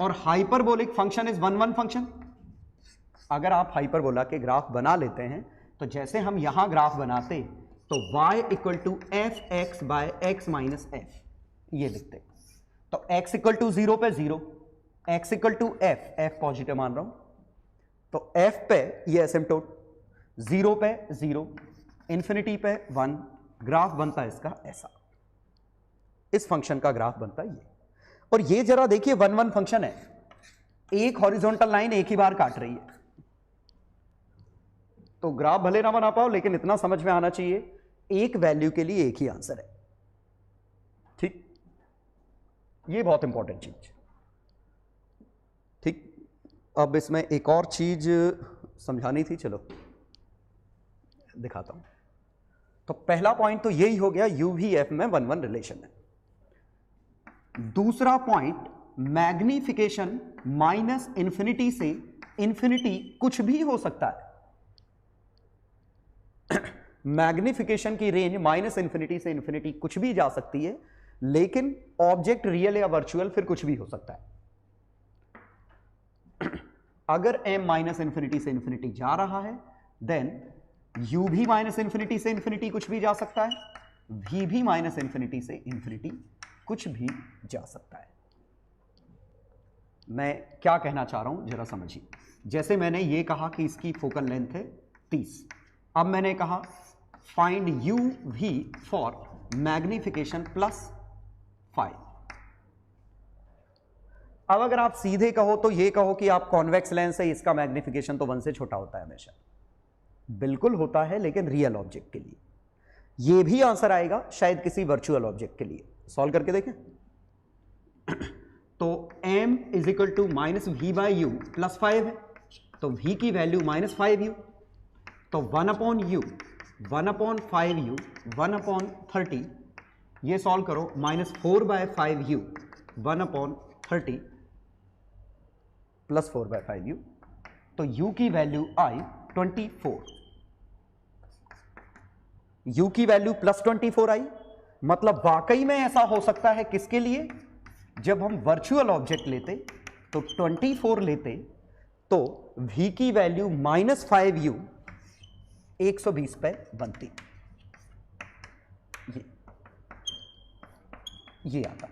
और हाइपरबोलिक फंक्शन इज 1-1 फंक्शन। अगर आप हाइपरबोला के ग्राफ बना लेते हैं तो जैसे हम यहां ग्राफ बनाते तो y equal to f x by x minus f, ये लिखते। तो x इक्वल टू 0 पे 0, x equal to f positive मान रहा हूं, तो f पे ये एसिम्प्टोट, 0 पे 0, इंफिनिटी पे 1, ग्राफ बनता है इसका ऐसा। इस फंक्शन का ग्राफ बनता है ये। और ये जरा देखिए 1-1 फंक्शन है, एक हॉरिजॉन्टल लाइन एक ही बार काट रही है। तो ग्राफ भले ना बना पाओ, लेकिन इतना समझ में आना चाहिए एक वैल्यू के लिए एक ही आंसर है। ठीक, ये बहुत इंपॉर्टेंट चीज। ठीक, अब इसमें एक और चीज समझानी थी, चलो दिखाता हूं। तो पहला पॉइंट तो यही हो गया, u v f में 1-1 रिलेशन है। दूसरा पॉइंट, मैग्निफिकेशन माइनस इंफिनिटी से इंफिनिटी कुछ भी हो सकता है। मैग्निफिकेशन की रेंज माइनस इंफिनिटी से इंफिनिटी कुछ भी जा सकती है, लेकिन ऑब्जेक्ट रियल या वर्चुअल फिर कुछ भी हो सकता है। अगर m माइनस इंफिनिटी से इंफिनिटी जा रहा है, देन u भी माइनस इंफिनिटी से इंफिनिटी कुछ भी जा सकता है, v भी माइनस इंफिनिटी से इंफिनिटी कुछ भी जा सकता है। मैं क्या कहना चाह रहा हूं जरा समझिए। जैसे मैंने ये कहा कि इसकी फोकल लेंथ है 30, अब मैंने कहा find u v for magnification +5। अब अगर आप सीधे कहो तो ये कहो कि आप कॉन्वेक्स लेंस है, इसका मैग्निफिकेशन तो 1 से छोटा होता है हमेशा। बिल्कुल होता है, लेकिन रियल ऑब्जेक्ट के लिए। ये भी आंसर आएगा शायद किसी वर्चुअल ऑब्जेक्ट के लिए। सॉल्व करके देखें। तो m is equal to minus v by u plus 5 है, तो v की वैल्यू माइनस 5u, तो 1 upon you 1 upon 5u 1 upon 30, ये सॉल्व करो, minus 4 by 5u 1 upon 30 plus 4 by 5u, तो u की वैल्यू आई 24, u की वैल्यू प्लस 24 आई। मतलब वाकई में ऐसा हो सकता है किसके लिए, जब हम वर्चुअल ऑब्जेक्ट लेते तो 24 लेते तो v की वैल्यू माइनस 5u 120 पे बनती, ये आता।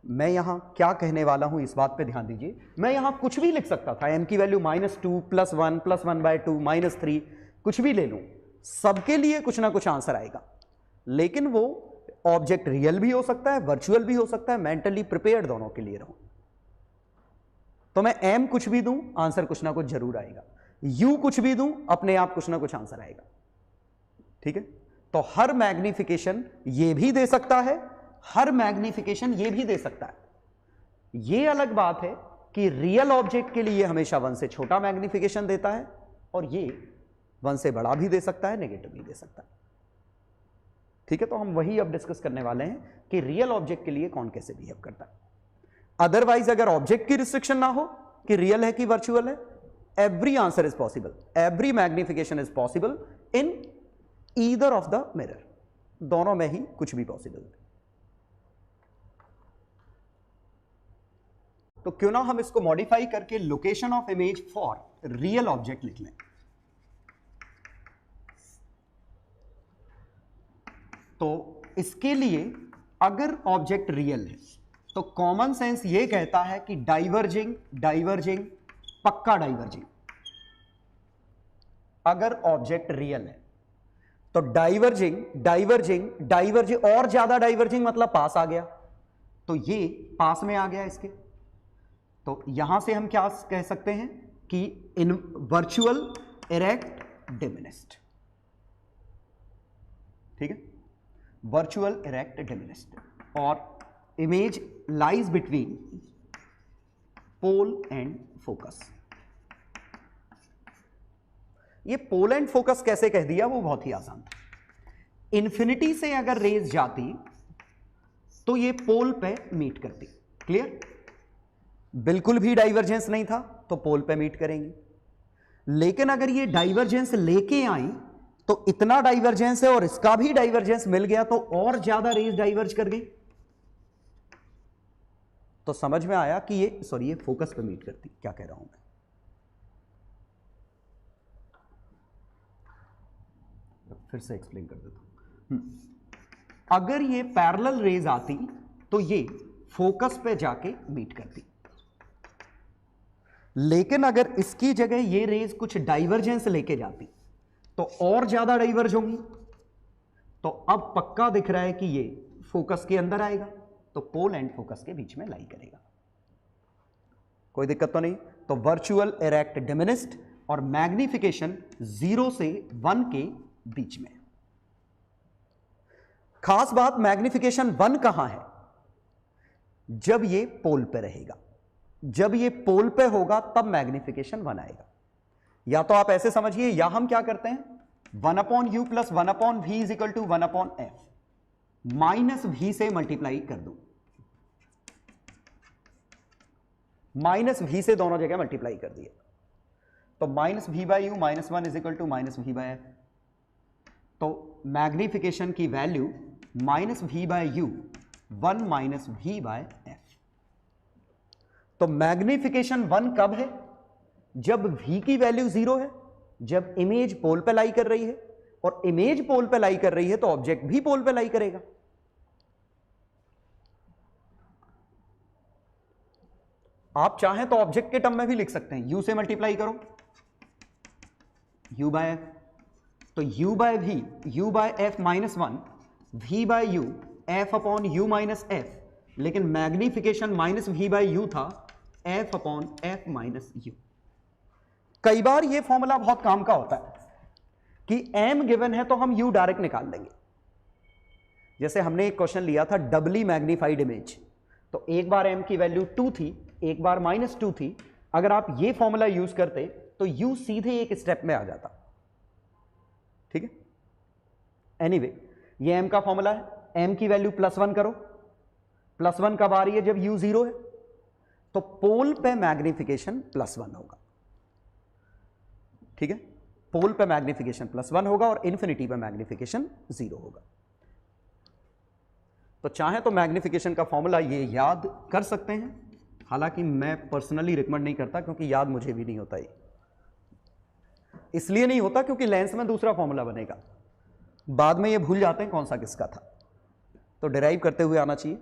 मैं यहां क्या कहने वाला हूं इस बात पे ध्यान दीजिए, मैं यहां कुछ भी लिख सकता था, m की वैल्यू -2 +1 +1/2 -3 कुछ भी ले लूं, सबके लिए कुछ ना कुछ आंसर आएगा। लेकिन वो ऑब्जेक्ट रियल भी हो सकता है, वर्चुअल भी हो सकता है, मेंटली प्रिपेयर्ड दोनों के लिए रहो। तो मैं m कुछ भी दूं, आंसर कुछ ना कुछ जरूर आएगा, u कुछ भी दूं, अपने आप कुछ ना कुछ आंसर आएगा। ठीक है, तो हर मैग्निफिकेशन ये भी दे सकता है, हर मैग्निफिकेशन ये भी दे सकता है। ये अलग बात है कि रियल ऑब्जेक्ट के लिए हमेशा 1 से छोटा मैग्निफिकेशन देता है, और ये 1 से बड़ा भी दे सकता है, नेगेटिव भी दे सकता है। ठीक है, तो हम वही अब डिस्कस करने वाले हैं कि रियल ऑब्जेक्ट के लिए कौन कैसे बिहेव करता है। अदरवाइज अगर ऑब्जेक्ट की रिस्ट्रिक्शन ना हो कि रियल है कि वर्चुअल है, every answer is possible, every magnification is possible in either of the mirror, दोनों में ही कुछ भी पॉसिबल है। तो क्यों ना हम इसको मॉडिफाई करके location of image for real object लिख लें। तो इसके लिए अगर ऑब्जेक्ट रियल है तो कॉमन सेंस ये कहता है कि डाइवर्जिंग डाइवर्जिंग पक्का डाइवर्जिंग। अगर ऑब्जेक्ट रियल है तो डाइवर्जिंग डाइवर्जिंग डाइवर्जिंग और ज्यादा डाइवर्जिंग मतलब पास आ गया, तो ये पास में आ गया इसके। तो यहां से हम क्या कह सकते हैं कि इन वर्चुअल इरेक्ट डिमिनिस्ड। ठीक है, वर्चुअल इरेक्ट डिमिनिस्ड, और image lies between pole and focus. ये पोल एंड फोकस कैसे कह दिया वो बहुत ही आसान था। इन्फिनिटी से अगर रेज जाती तो ये पोल पे मीट करती, क्लियर। बिल्कुल भी डाइवर्जेंस नहीं था तो पोल पे मीट करेंगी, लेकिन अगर ये डाइवर्जेंस लेके आई तो इतना डाइवर्जेंस है और इसका भी डाइवर्जेंस मिल गया तो और ज्यादा रेज डाइवर्ज कर गई। तो समझ में आया कि ये फोकस पे मीट करती। क्या कह रहा हूं मैं, फिर से एक्सप्लेन कर देता हूं। अगर ये पैरेलल रेज आती तो ये फोकस पे जाके मीट करती, लेकिन अगर इसकी जगह ये रेज कुछ डाइवर्जेंस लेके जाती तो और ज्यादा डाइवर्ज होंगी। तो अब पक्का दिख रहा है कि ये फोकस के अंदर आएगा, तो पोल एंड फोकस के बीच में लाई करेगा। कोई दिक्कत तो नहीं। तो वर्चुअल इरेक्ट डिमिनिस्ड और मैग्निफिकेशन 0 से 1 के बीच में। खास बात, मैग्निफिकेशन 1 कहां है, जब ये पोल पे रहेगा। जब ये पोल पे होगा तब मैग्निफिकेशन 1 आएगा। या तो आप ऐसे समझिए, या हम क्या करते हैं 1 upon u plus 1 upon v is equal to 1 upon F minus v से मल्टीप्लाई कर दो, माइनस वी से दोनों जगह मल्टीप्लाई कर दिया, तो minus v by u minus 1 is equal to minus v by f. तो मैग्निफिकेशन की value minus v by u 1 minus we by F. तो मैग्निफिकेशन 1 कब है, जब v की वैल्यू 0 है, जब इमेज पोल पे लाई कर रही है, और इमेज पोल पे लाई कर रही है तो ऑब्जेक्ट भी पोल पे लाई करेगा। आप चाहें तो ऑब्जेक्ट के टर्म में भी लिख सकते हैं, u से मल्टीप्लाई करो u बाय एफ, तो u by V u by F minus 1 v by U F upon U minus F, लेकिन magnification minus we by U था F upon F minus U. कई बार ये फॉर्मूला बहुत काम का होता है कि m गिवन है तो हम u डायरेक्ट निकाल लेंगे। जैसे हमने एक क्वेश्चन लिया था डबली मैग्नीफाइड इमेज, तो एक बार m की वैल्यू 2 थी, एक बार -2 थी। अगर आप ये फॉर्मूला यूज करते तो u सीधे एक स्टेप में आ जाता। ठीक है, एनीवे ये m का फॉर्मूला है। m की वैल्यू +1 करो, +1 कब आ रही है? जब u 0 है। तो पोल पे मैग्निफिकेशन +1 होगा। ठीक है, पोल पे मैग्निफिकेशन +1 होगा और इन्फिनिटी पे मैग्निफिकेशन 0 होगा। तो चाहे तो मैग्निफिकेशन का फॉर्मूला ये याद कर सकते हैं, हालांकि मैं पर्सनली रिकमेंड नहीं करता क्योंकि याद मुझे भी नहीं होता। ये इसलिए नहीं होता क्योंकि लेंस में दूसरा फॉर्मूला बनेगा, बाद में ये भूल जाते हैं कौन सा किसका था, तो डिराइव करते हुए आना चाहिए।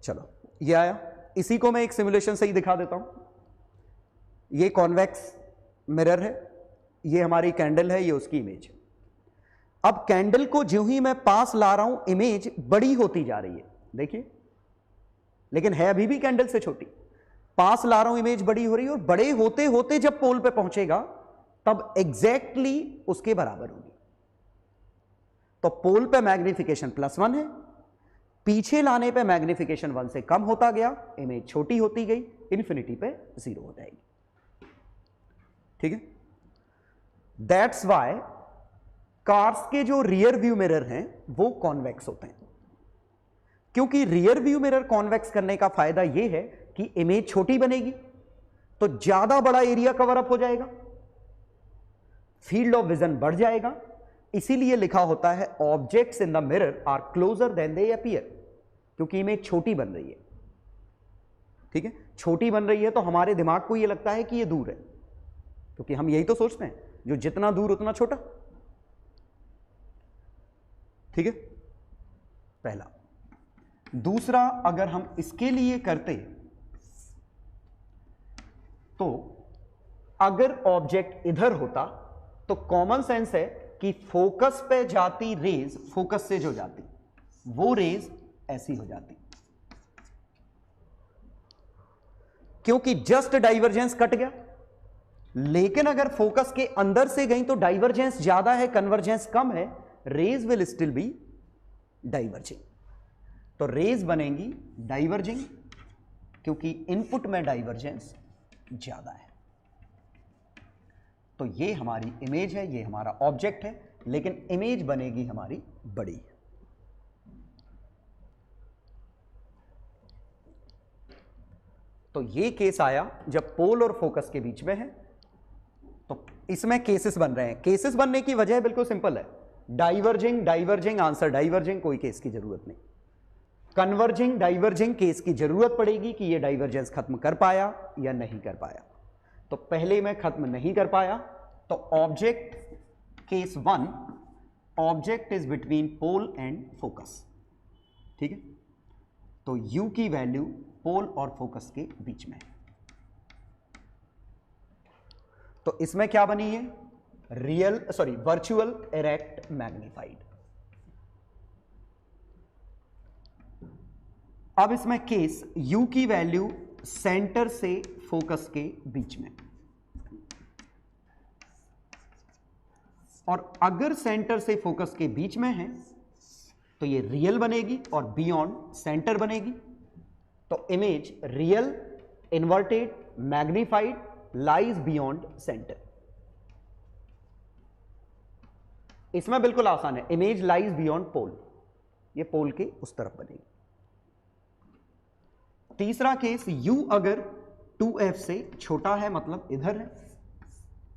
चलो ये आया, इसी को मैं एक सिमुलेशन से ही दिखा देता हूं। ये कॉन्वेक्स मिरर है, ये हमारी कैंडल है, ये उसकी इमेज है। अब कैंडल को ज्यों ही मैं पास ला रहा हूं इमेज बड़ी होती जा रही है, देखिए, लेकिन है अभी भी कैंडल से छोटी। पास ला रहा हूं इमेज बड़ी हो रही है, और बड़े होते होते जब पोल पे पहुंचेगा तब एग्जैक्टली उसके बराबर होगी। तो पोल पे मैग्निफिकेशन +1 है, पीछे लाने पे मैग्निफिकेशन 1 से कम होता गया, इमेज छोटी होती गई, इन्फिनिटी पे 0 हो जाएगी। ठीक है, दैट्स वाई कार्स के जो रियर व्यू मिरर हैं वो कॉन्वेक्स होते हैं, क्योंकि रियर व्यू मिरर कॉन्वेक्स करने का फायदा यह है कि इमेज छोटी बनेगी तो ज्यादा बड़ा एरिया कवर अप हो जाएगा, फील्ड ऑफ विजन बढ़ जाएगा। इसीलिए लिखा होता है objects in the mirror are closer than they appear, क्योंकि इमेज छोटी बन रही है। ठीक है, छोटी बन रही है तो हमारे दिमाग को यह लगता है कि यह दूर है, क्योंकि हम यही तो सोचते हैं, जो जितना दूर उतना छोटा। ठीक है, पहला। दूसरा, अगर हम इसके लिए करते तो अगर ऑब्जेक्ट इधर होता तो कॉमन सेंस है कि फोकस पे जाती रेज, फोकस से जो जाती वो रेज ऐसी हो जाती, क्योंकि जस्ट डाइवर्जेंस कट गया। लेकिन अगर फोकस के अंदर से गई तो डाइवर्जेंस ज्यादा है, कन्वर्जेंस कम है, rays will still be diverging. तो रेज बनेंगी डाइवर्जिंग क्योंकि इनपुट में डाइवर्जेंस ज्यादा है। तो ये हमारी इमेज है, ये हमारा ऑब्जेक्ट है, लेकिन इमेज बनेगी हमारी बड़ी। तो ये केस आया जब पोल और फोकस के बीच में है। तो इसमें केसेस बन रहे हैं। केसेस बनने की वजह बिल्कुल सिंपल है, डाइवर्जिंग डाइवर्जिंग आंसर डाइवर्जिंग, कोई केस की जरूरत नहीं। कन्वर्जिंग डाइवर्जिंग केस की जरूरत पड़ेगी कि ये डाइवर्जेंस खत्म कर पाया या नहीं कर पाया। तो पहले में खत्म नहीं कर पाया, तो object case 1, object is between pole and focus. ठीक है, तो u की वैल्यू पोल और फोकस के बीच में है। तो इसमें क्या बनी है? Virtual erect magnified. अब इसमें केस u की वैल्यू सेंटर से फोकस के बीच में, और अगर सेंटर से फोकस के बीच में है तो ये रियल बनेगी और बियॉन्ड सेंटर बनेगी। तो image real inverted magnified lies beyond centre. इसमें बिल्कुल आसान है, इमेज लाइज बियॉन्ड पोल, ये पोल के उस तरफ बनेगी। तीसरा केस, u अगर 2f से छोटा है, मतलब इधर है,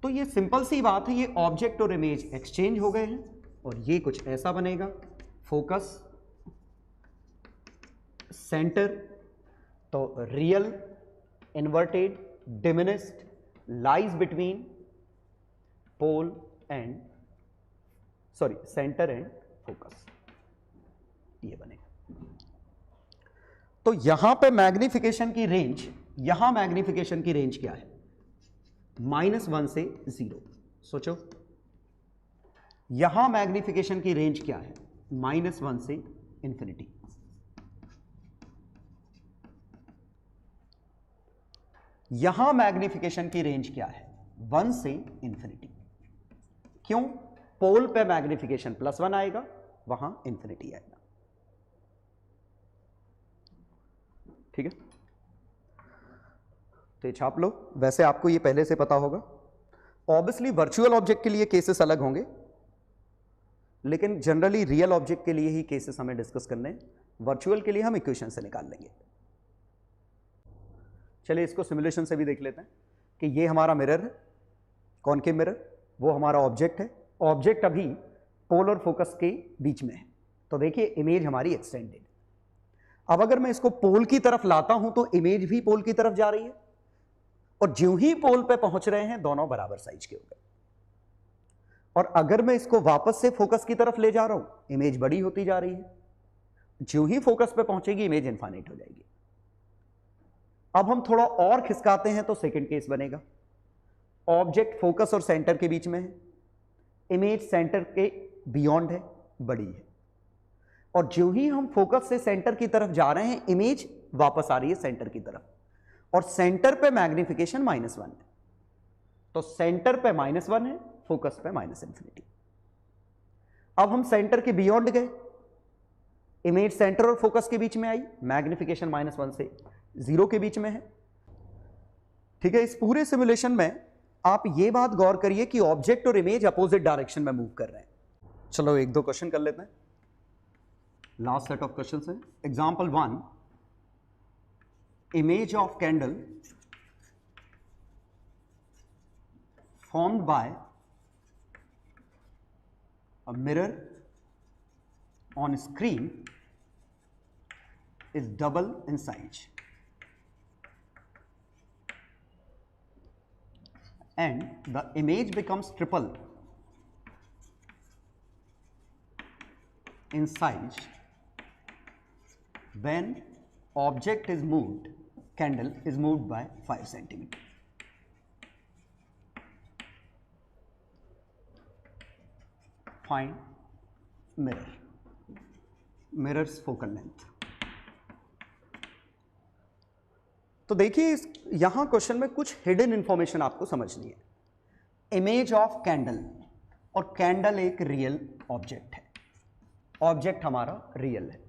तो ये सिंपल सी बात है, ये ऑब्जेक्ट और इमेज एक्सचेंज हो गए हैं और ये कुछ ऐसा बनेगा, फोकस सेंटर। तो real inverted diminished lies between pole and centre and focus, ये बनेगा। तो यहां पे मैग्निफिकेशन की रेंज, यहां मैग्निफिकेशन की रेंज क्या है? -1 से 0। सोचो, यहां मैग्निफिकेशन की रेंज क्या है? -1 से इंफिनिटी। यहां मैग्निफिकेशन की रेंज क्या है? 1 से इंफिनिटी। क्यों? पोल पे मैग्निफिकेशन +1 आएगा, वहां इंफिनिटी आएगा। ठीक है, तो ये छाप लो। वैसे आपको ये पहले से पता होगा। ऑब्वियसली वर्चुअल ऑब्जेक्ट के लिए केसेस अलग होंगे, लेकिन जनरली रियल ऑब्जेक्ट के लिए ही केसेस हमें डिस्कस करने हैं। वर्चुअल के लिए हम इक्वेशन से निकाल लेंगे। चलिए इसको सिमुलेशन से भी देख लेते हैं कि ये हमारा मिरर है, कॉनकेव मिरर, वो हमारा ऑब्जेक्ट है। ऑब्जेक्ट अभी पोल और फोकस के बीच में है, तो देखिए इमेज हमारी एक्सटेंडेड। अब अगर मैं इसको पोल की तरफ लाता हूं तो इमेज भी पोल की तरफ जा रही है, और ज्यों ही पोल पे पहुंच रहे हैं दोनों बराबर साइज के हो गए। और अगर मैं इसको वापस से फोकस की तरफ ले जा रहा हूं, इमेज बड़ी होती जा रही है। ज्यों ही फोकस पे पहुंचेगी इमेज इनफाइनाइट हो जाएगी। अब हम थोड़ा और खिसकाते हैं तो सेकंड केस बनेगा। ऑब्जेक्ट फोकस और सेंटर के बीच में है, इमेज सेंटर के बियॉन्ड है, बड़ी है। और ज्यों ही हम फोकस से सेंटर की तरफ जा रहे हैं, इमेज वापस आ रही है सेंटर की तरफ, और सेंटर पे मैग्निफिकेशन -1 है। तो सेंटर पे -1 है, फोकस पे -∞। अब हम सेंटर के बियॉन्ड गए, इमेज सेंटर और फोकस के बीच में आई, मैग्निफिकेशन -1 से 0 के बीच में है। ठीक है, इस पूरे सिमुलेशन में आप ये बात गौर करिए कि ऑब्जेक्ट और इमेज अपोजिट डायरेक्शन में मूव कर रहे हैं। चलो एक दो क्वेश्चन कर लेते हैं, लास्ट सेट ऑफ क्वेश्चंस है। Example 1, image of candle formed by a mirror on screen is double in size, and the image becomes triple in size when object is moved, candle is moved by 5 centimeter. Find mirror's focal length. तो देखिए यहां question में कुछ hidden information आपको समझनी है। Image of candle, और candle एक रियल ऑब्जेक्ट है, ऑब्जेक्ट हमारा रियल है।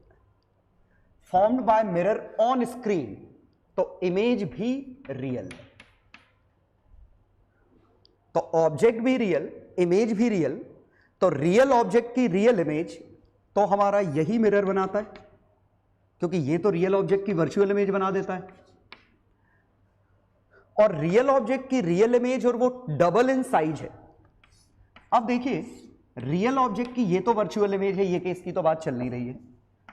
Formed by mirror on screen, तो इमेज भी रियल है। तो ऑब्जेक्ट भी रियल, इमेज भी रियल, तो रियल ऑब्जेक्ट की रियल इमेज तो हमारा यही मिरर बनाता है, क्योंकि ये तो रियल ऑब्जेक्ट की वर्चुअल इमेज बना देता है। और रियल ऑब्जेक्ट की रियल इमेज और वो डबल इन साइज है। अब देखिए रियल ऑब्जेक्ट की ये तो वर्चुअल इमेज है, ये केस की तो बात चल नहीं रही है।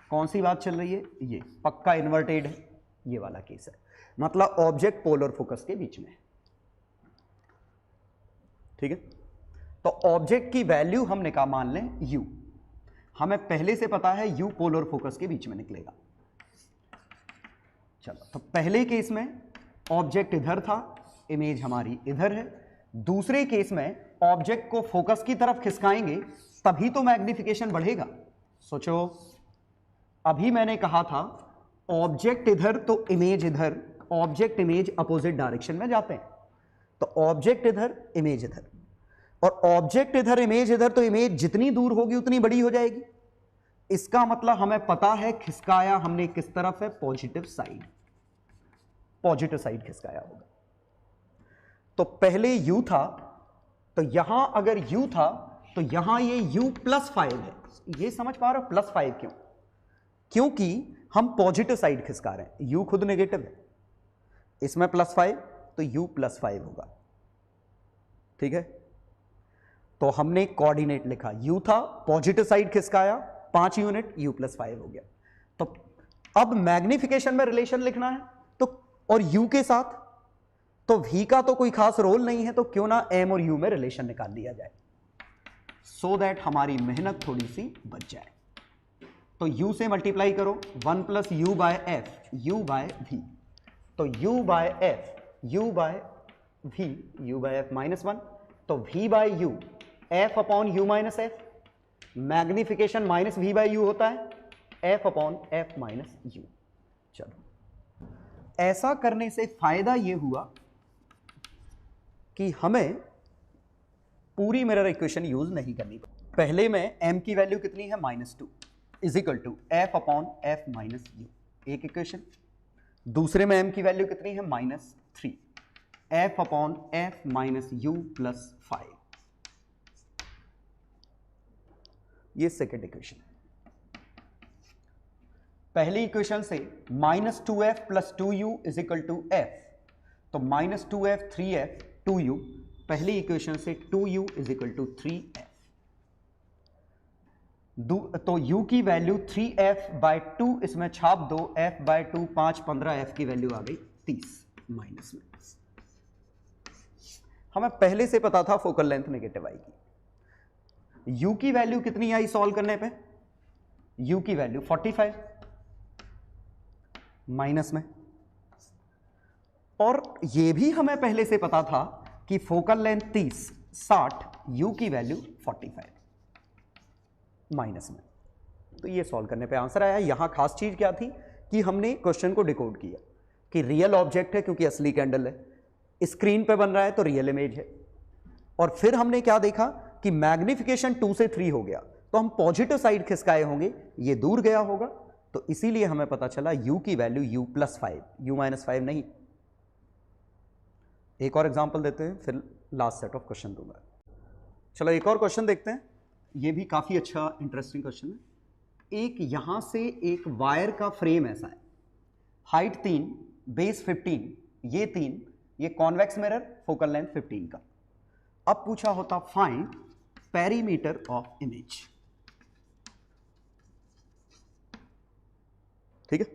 कौन सी बात चल रही है? ये पक्का इन्वर्टेड है, ये वाला केस है। मतलब ऑब्जेक्ट पोल और फोकस के बीच में है। ठीक है, तो ऑब्जेक्ट की वैल्यू हमने कहा मान लें u, हमें पहले से पता है u पोल और फोकस के बीच में निकलेगा। चलो, तो पहले केस में ऑब्जेक्ट इधर था, इमेज हमारी इधर है। दूसरे केस में ऑब्जेक्ट को फोकस की तरफ खिसकाएंगे तभी तो मैग्निफिकेशन बढ़ेगा। सोचो, अभी मैंने कहा था ऑब्जेक्ट इधर तो इमेज इधर, ऑब्जेक्ट इमेज अपोजिट डायरेक्शन में जाते हैं। तो ऑब्जेक्ट इधर, इमेज इधर, और ऑब्जेक्ट इधर इमेज इधर, तो इमेज जितनी दूर होगी उतनी बड़ी हो जाएगी। इसका मतलब हमें पता है खिसकाया हमने किस तरफ है, पॉजिटिव साइड, पॉजिटिव साइड खिसकाया होगा। तो पहले u था, तो यहां अगर u था तो यहां ये u +5 है। ये समझ पा रहे हो +5 क्यों? क्योंकि हम पॉजिटिव साइड खिसका रहे हैं, u खुद नेगेटिव है, इसमें +5 तो u +5 होगा। ठीक है, तो हमने कोऑर्डिनेट लिखा, u था, पॉजिटिव साइड खिसकाया 5 यूनिट, u +5 हो गया। तो अब मैग्निफिकेशन में रिलेशन लिखना है तो, और u के साथ, तो v का तो कोई खास रोल नहीं है, तो क्यों ना m और u में रिलेशन निकाल लिया जाए, सो दैट हमारी मेहनत थोड़ी सी बच जाए। तो u से मल्टीप्लाई करो, 1 + u by f, u by v, तो u by f, u by v, u by f -1, तो v by u, f upon u minus f, magnification minus v by u होता है, f upon f minus u। चलो, ऐसा करने से फायदा यह हुआ कि हमें पूरी मिरर इक्वेशन यूज नहीं करनी। पहले में m की वैल्यू कितनी है -2 is equal to f upon f minus u, एक इक्वेशन। दूसरे में m की वैल्यू कितनी है -3 f upon f minus u plus 5, ये सेकेंड इक्वेशन। पहली इक्वेशन से -2f plus 2u is equal to f, तो -2f 3f 2u, पहली इक्वेशन से 2u is equal to 3f। तो u की वैल्यू 3f बाय 2 इसमें छाप दो, f बाय 2 5 15f की वैल्यू आ गई 30 माइनस में। हमें पहले से पता था फोकल लेंथ नेगेटिव आएगी। u की वैल्यू कितनी आई सॉल्व करने पे? u की वैल्यू 45 माइनस में, और ये भी हमें पहले से पता था कि फोकल लेंथ 30 60, u की वैल्यू 45 माइनस में। तो ये सॉल्व करने पे आंसर आया। यहां खास चीज क्या थी कि हमने क्वेश्चन को डिकोड किया कि रियल ऑब्जेक्ट है क्योंकि असली कैंडल है, स्क्रीन पे बन रहा है तो रियल इमेज है। और फिर हमने क्या देखा कि मैग्निफिकेशन 2 से 3 हो गया, तो हम पॉजिटिव साइड खिसकाए होंगे, ये दूर गया होगा, तो इसीलिए हमें पता चला u की value u plus 5, u minus 5 नहीं। एक और एग्जांपल देते हैं, फिर लास्ट सेट ऑफ क्वेश्चन दूंगा। चलो एक और क्वेश्चन देखते हैं, ये भी काफी अच्छा इंटरेस्टिंग क्वेश्चन है। एक यहां से एक वायर का फ्रेम ऐसा है, हाइट 3, बेस 15, ये 3, ये कॉन्वेक्स मिरर, फोकल लेंथ 15 का। अब पूछा होता फाइंड पेरीमीटर ऑफ इमेज। ठीक है,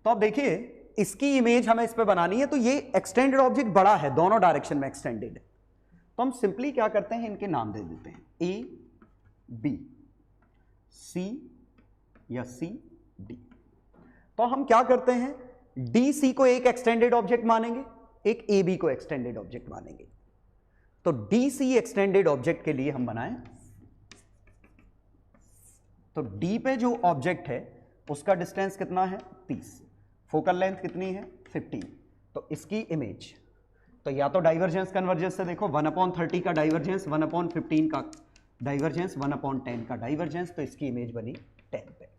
तो अब देखिए इसकी इमेज हमें इस पे बनानी है, तो ये एक्सटेंडेड ऑब्जेक्ट बड़ा है, दोनों डायरेक्शन में एक्सटेंडेड है, तो हम सिंपली क्या करते हैं, इनके नाम दे देते हैं ए बी सी या सी डी। तो हम क्या करते हैं, डी सी को एक एक्सटेंडेड ऑब्जेक्ट मानेंगे, एक ए बी को एक्सटेंडेड ऑब्जेक्ट मानेंगे। तो डी सी एक्सटेंडेड ऑब्जेक्ट के लिए हम बनाएं, तो डी पे जो ऑब्जेक्ट है उसका डिस्टेंस कितना है 30, फोकल लेंथ कितनी है 15, तो इसकी इमेज, तो या तो डाइवर्जेंस कन्वर्जेंस से देखो 1/30 का डाइवर्जेंस, 1/15 का डाइवर्जेंस, 1/10 का डाइवर्जेंस, तो इसकी इमेज बनी 10 पे।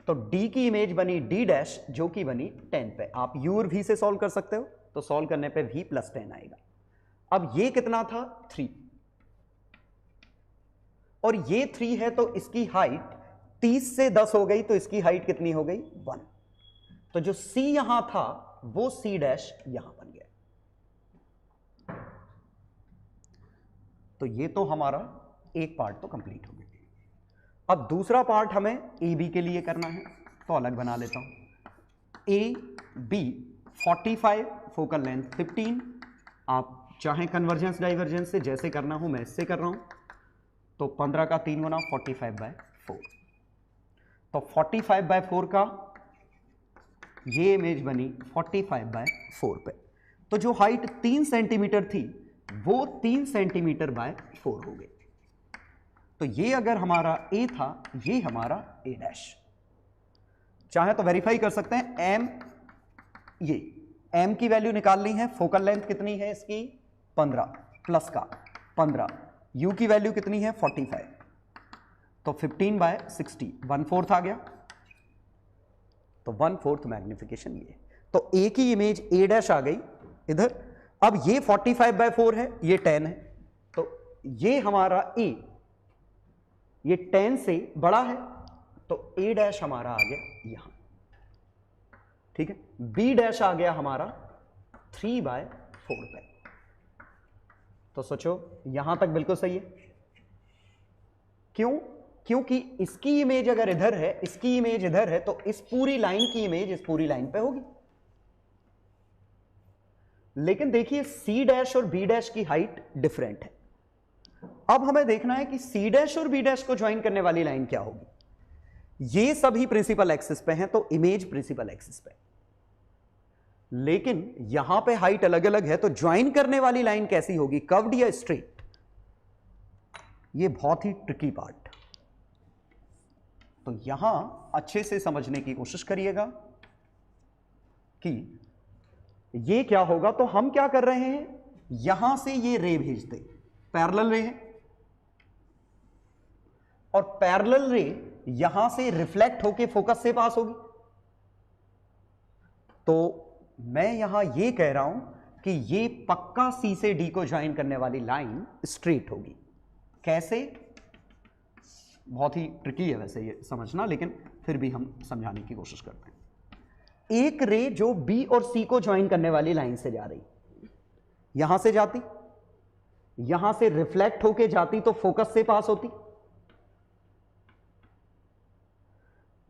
तो D की इमेज बनी D डैश, जो कि बनी 10 पे। आप U और V से सॉल्व कर सकते हो, तो सॉल्व करने पे V प्लस 10 आएगा। अब ये कितना था 3, और ये 3 है, तो इसकी हाइट 30 से 10 हो गई, तो इसकी हाइट कितनी हो गई 1। तो जो C यहां था वो C डैश यहां बन गया। तो ये तो हमारा एक पार्ट तो कंप्लीट हो गया। अब दूसरा पार्ट हमें ए बी के लिए करना है, तो अलग बना लेता हूं। ए बी 45, फोकल लेंथ 15, आप चाहें कन्वर्जेंस डाइवर्जेंस से जैसे करना हो, मैं इससे कर रहा हूं। तो 15 का 3 गुना 45/4, तो 45/4 का ये इमेज बनी 45/4 पे। तो जो हाइट 3 सेंटीमीटर थी वो 3 सेंटीमीटर बाय 4 हो गई। तो ये अगर हमारा ए था, ये हमारा ए डैश। चाहे तो वेरीफाई कर सकते हैं, एम, ये एम की वैल्यू निकालनी है, फोकल लेंथ कितनी है इसकी 15, प्लस का 15, यू की वैल्यू कितनी है 45, तो 15/60, 1/4 आ गया, तो 1/4 मैग्निफिकेशन ये। तो ए की इमेज ए डैश आ गई इधर। अब ये 45/4 है, ये 10 है, तो ये हमारा ए, ये 10 से बड़ा है, तो ए डैश हमारा आ गया यहां। ठीक है, बी डैश आ गया हमारा 3/4 पे। तो सोचो यहां तक बिल्कुल सही है। क्यों? क्योंकि इसकी इमेज अगर इधर है, इसकी इमेज इधर है, तो इस पूरी लाइन की इमेज इस पूरी लाइन पे होगी। लेकिन देखिए सी डैश और बी डैश की हाइट डिफरेंट है। अब हमें देखना है कि सी डैश और बी डैश को ज्वाइन करने वाली लाइन क्या होगी। ये सभी प्रिंसिपल एक्सिस पे हैं, तो इमेज प्रिंसिपल एक्सिस पे, लेकिन यहां पे हाइट अलग अलग है, तो ज्वाइन करने वाली लाइन कैसी होगी, कर्व्ड या स्ट्रेट? ये बहुत ही ट्रिकी पार्ट। तो यहां अच्छे से समझने की कोशिश करिएगा कि ये क्या होगा। तो हम क्या कर रहे हैं, यहां से ये रे भेज दे, पैरेलल रे है, और पैरेलल रे यहां से रिफ्लेक्ट होके फोकस से पास होगी। तो मैं यहां ये कह रहा हूं कि ये पक्का सी से डी को ज्वाइन करने वाली लाइन स्ट्रेट होगी। कैसे? बहुत ही ट्रिकी है वैसे ये समझना, लेकिन फिर भी हम समझाने की कोशिश करते हैं। एक रे जो बी और सी को ज्वाइन करने वाली लाइन से जा रही, यहां से जाती, यहां से रिफ्लेक्ट होके जाती तो फोकस से पास होती।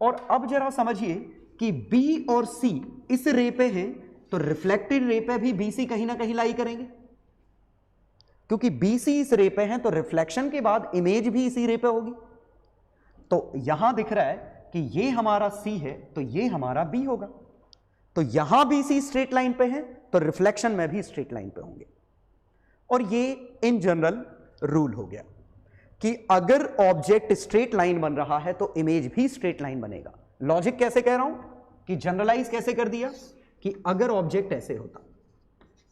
और अब जरा समझिए कि बी और सी इस रे पे हैं, तो रिफ्लेक्टेड रे पे भी बी सी कहीं ना कहीं लाई करेंगे, क्योंकि बी सी इस रे पे हैं, तो रिफ्लेक्शन के बाद इमेज भी इसी रे पे होगी। तो यहां दिख रहा है कि ये हमारा सी है, तो ये हमारा बी होगा। तो यहां बी सी स्ट्रेट लाइन पे है, तो रिफ्लेक्शन में भी स्ट्रेट लाइन पे होंगे। और ये इन जनरल रूल हो गया कि अगर ऑब्जेक्ट स्ट्रेट लाइन बन रहा है तो इमेज भी स्ट्रेट लाइन बनेगा। लॉजिक कैसे कह रहा हूं कि जनरलाइज कैसे कर दिया कि अगर ऑब्जेक्ट ऐसे होता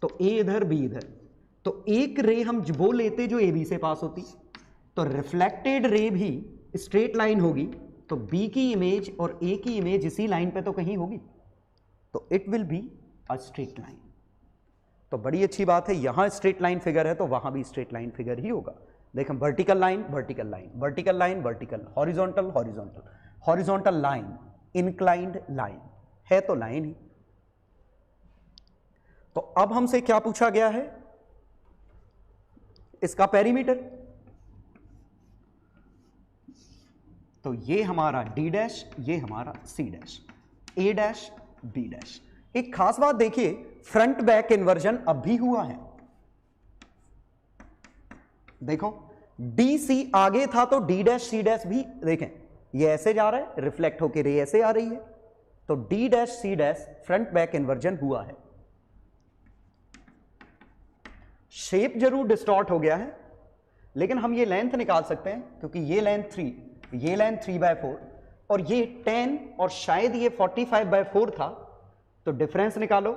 तो ए इधर बी इधर, तो एक रे हम वो लेते जो ए बी से पास होती, तो रिफ्लेक्टेड रे भी स्ट्रेट लाइन होगी, तो बी की इमेज और ए की इमेज इसी लाइन पे तो कहीं होगी, तो it will be a straight line. तो बड़ी अच्छी बात है, यहां स्ट्रेट लाइन फिगर है तो वहां भी स्ट्रेट लाइन फिगर ही होगा। देखें, vertical line vertical line vertical line vertical, horizontal horizontal horizontal line, inclined line है तो लाइन ही। तो अब हमसे क्या पूछा गया है? इसका पेरीमीटर। तो ये हमारा डी डैश, ये हमारा सी डैश, ए डैश बी डैश। एक खास बात देखिए, फ्रंट बैक इन्वर्जन अब भी हुआ है। देखो, डी सी आगे था तो डी डैश सी डैश भी, देखें ये ऐसे जा रहा है, रिफ्लेक्ट होकर रे ऐसे आ रही है, तो d dash c dash front back inversion हुआ है। शेप जरूर डिस्टॉर्ट हो गया है, लेकिन हम ये लेंथ निकाल सकते हैं, क्योंकि ये लेंथ 3, ये लेंथ 3/4 और ये 10 और शायद ये 45/4 था, तो डिफरेंस निकालो,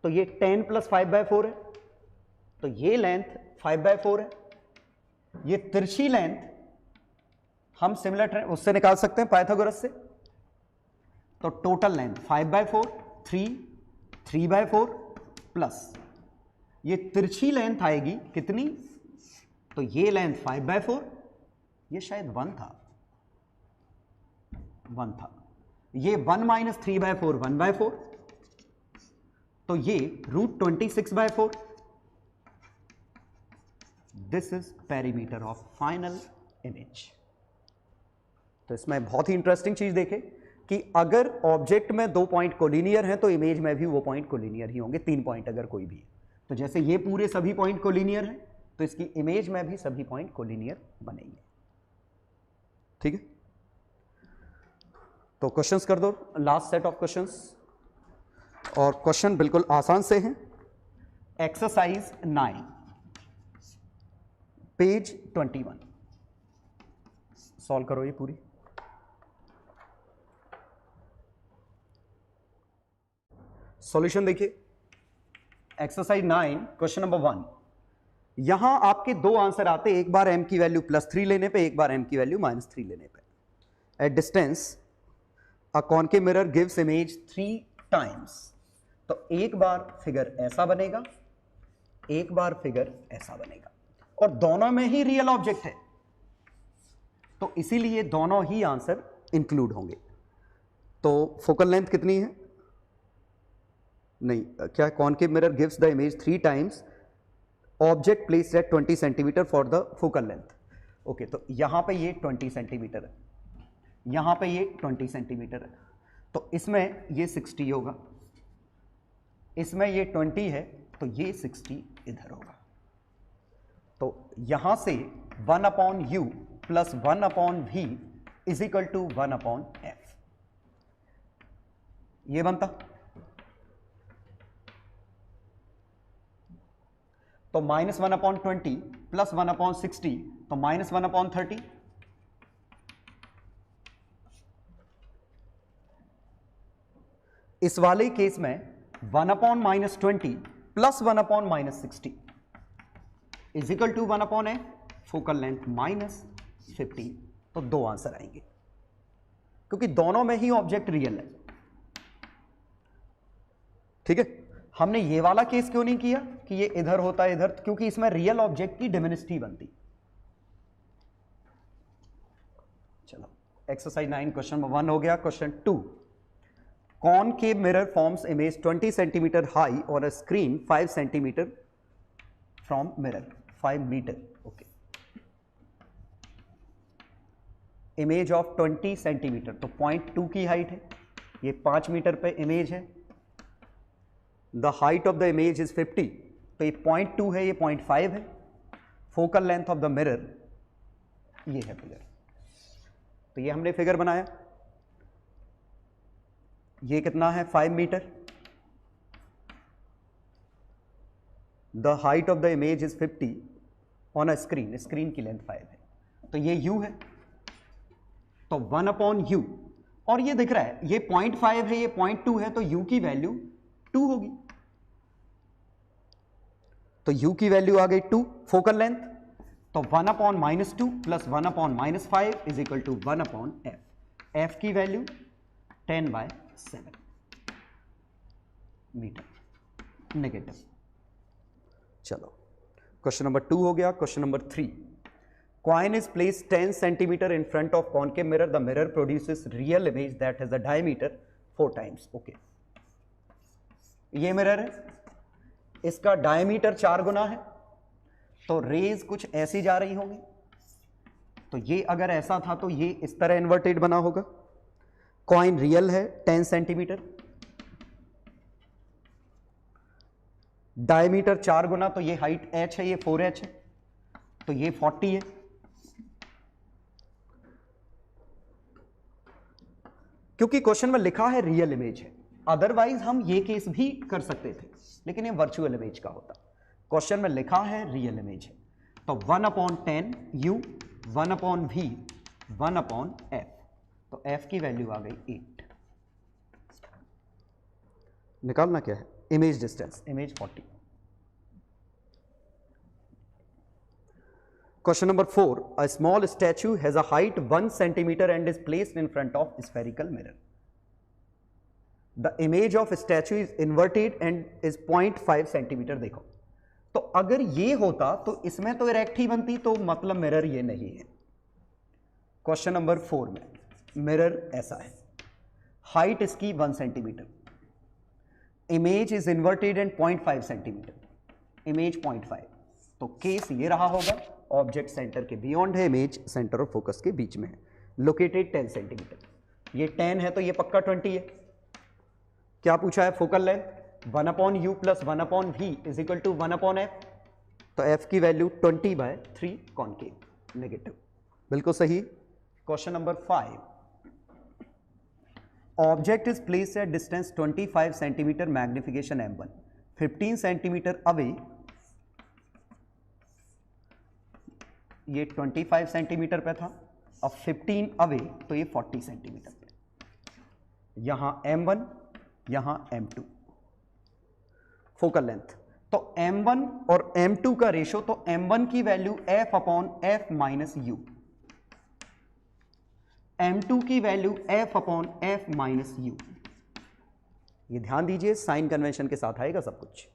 तो ये 10 + 5/4 है, तो ये लेंथ 5/4 है। ये तिरछी लेंथ हम सिमिलर उससे निकाल सकते हैं, पाइथागोरस से। तो टोटल लेंथ 5/4, 3/4 प्लस ये तिरछी लेंथ आएगी कितनी? तो ये लेंथ 5/4, ये शायद 1 था, ये 1 - 3/4 1/4, तो ये √26/4। This is perimeter of final image. तो इसमें बहुत ही इंटरेस्टिंग चीज देखें कि अगर ऑब्जेक्ट में 2 पॉइंट कोलिनियर हैं तो इमेज में भी वो पॉइंट कोलिनियर ही होंगे, 3 पॉइंट अगर कोई भी है। तो जैसे ये पूरे सभी पॉइंट कोलिनियर हैं, तो इसकी इमेज में भी सभी पॉइंट कोलिनियर बनेंगे। ठीक है, तो क्वेश्चंस कर दो, लास्ट सेट ऑफ क्वेश्चंस, और क्वेश्चन बिल्कुल आसान से हैं। एक्सरसाइज 9 पेज 21 सॉल्व करो ये पूरी। सॉल्यूशन देखिए, एक्सरसाइज 9 क्वेश्चन नंबर 1। यहां आपके 2 आंसर आते, एक बार m की वैल्यू +3 लेने पे, एक बार m की वैल्यू -3 लेने पे। At distance a concave mirror gives image 3 times. तो एक बार फिगर ऐसा बनेगा, एक बार फिगर ऐसा बनेगा, और दोनों में ही रियल ऑब्जेक्ट है, तो इसीलिए दोनों ही आंसर इंक्लूड होंगे। तो फोकल लेंथ कितनी है? नहीं, क्या concave mirror gives the image 3 times, object placed at 20 centimetre for the focal length. Okay, तो यहां पे ये 20 सेंटीमीटर है, यहां पे ये 20 सेंटीमीटर है, तो इसमें ये 60 होगा, इसमें ये 20 है, तो ये 60 इधर होगा। तो यहां से 1/u + 1/v = 1/f ये बनता। तो -1/20 + 1/60, तो -1/30। इस वाले केस में 1/-20 plus 1/-60 is equal to 1/f, focal length -15। तो 2 आंसर आएंगे क्योंकि दोनों में ही ऑब्जेक्ट रियल है। ठीक है, हमने ये वाला केस क्यों नहीं किया कि ये इधर होता है इधर, क्योंकि इसमें रियल ऑब्जेक्ट की डिमिनिस्टी बनती। चलो एक्सरसाइज 9 क्वेश्चन नंबर 1 हो गया। Question 2, concave mirror forms image 20 centimetre high और a screen 5 centimetre from mirror, 5 metre. Okay, image of 20 centimetre, तो 0.2 की हाइट है, ये 5 मीटर पे इमेज है। The height of the image is 50, तो ये 0.2 है, ये 0.5 है। Focal length of the mirror, ये है फिगर। तो ये हमने फिगर बनाया, ये कितना है 5 metre. The height of the image is 50 on a screen, screen की लेंथ 5 है, तो ये u है, तो 1/u, और ये दिख रहा है ये 0.5 है, ये 0.2 है, तो u की वैल्यू 2 होगी। तो u की वैल्यू आ गई 2। फोकल लेंथ, तो 1/-2 plus 1/-5 is equal to 1/f। f की वैल्यू 10/7 मीटर नेगेटिव। चलो क्वेश्चन नंबर 2 हो गया। Question number 3, coin is placed 10 centimeter in front of concave mirror, the mirror produces real image that has a diameter 4 times। okay, ये mirror है, इसका diameter 4 गुना है, तो raise कुछ ऐसी जा रही होंगी। तो ये अगर ऐसा था तो ये इस तरह इन्वर्टेड बना होगा। कॉइन रियल है 10 सेंटीमीटर, डायमीटर 4 गुना, तो ये हाइट h है, ये 4h है, तो ये 40 है। क्योंकि क्वेश्चन में लिखा है रियल इमेज है, अदरवाइज हम ये केस भी कर सकते थे, लेकिन ये वर्चुअल इमेज का होता। क्वेश्चन में लिखा है रियल इमेज है, तो 1/10 u, 1/v, 1/f, तो f की वैल्यू आ गई 8। निकालना क्या है, image distance, image 40। Question number 4, a small statue has a height 1 centimetre and is placed in front of spherical mirror. The image of statue is inverted and is 0.5 centimetre. देखो, तो अगर ये होता तो इसमें तो इरेक्ट ही बनती, तो मतलब मिरर ये नहीं है। क्वेश्चन नंबर 4 में मिरर ऐसा है, हाइट इसकी 1 centimetre, image is inverted and 0.5 centimetre, image 0.5। तो केस ये रहा होगा, ऑब्जेक्ट सेंटर के बियॉन्ड है, इमेज सेंटर और फोकस के बीच में है, लोकेटेड 10 सेंटीमीटर। ये 10 है तो ये पक्का 20 है। क्या पूछा है, focal length 1/u plus 1/v is equal to 1/f, तो f की वैल्यू 20/3 कॉनकेव नेगेटिव, बिल्कुल सही। Question number 5, object is placed at distance 25 centimetre, magnification m1, 15 centimetre away, ये 25 सेंटीमीटर पे था, अब 15 अवे तो ये 40 सेंटीमीटर पे। यहां m1, यहां m2। फोकल लेंथ, तो m1 और m2 का रेशो, तो m1 की value f/f minus u, m2 की वैल्यू f/f माइनस u। ये ध्यान दीजिए, साइन कन्वेंशन के साथ आएगा सब कुछ।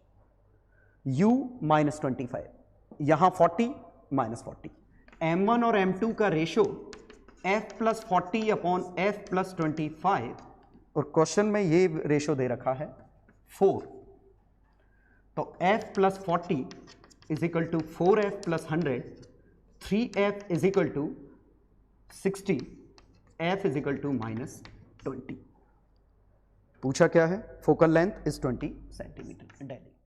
u -25, यहां 40 -40, m1 और m2 का रेशो f + 40/f + 25, और क्वेश्चन में ये रेशो दे रखा है 4, तो f + 40 is equal to 4f + 100, 3f is equal to 60, f is equal to -20। पूछा क्या है, फोकल लेंथ इज 20 सेंटीमीटर।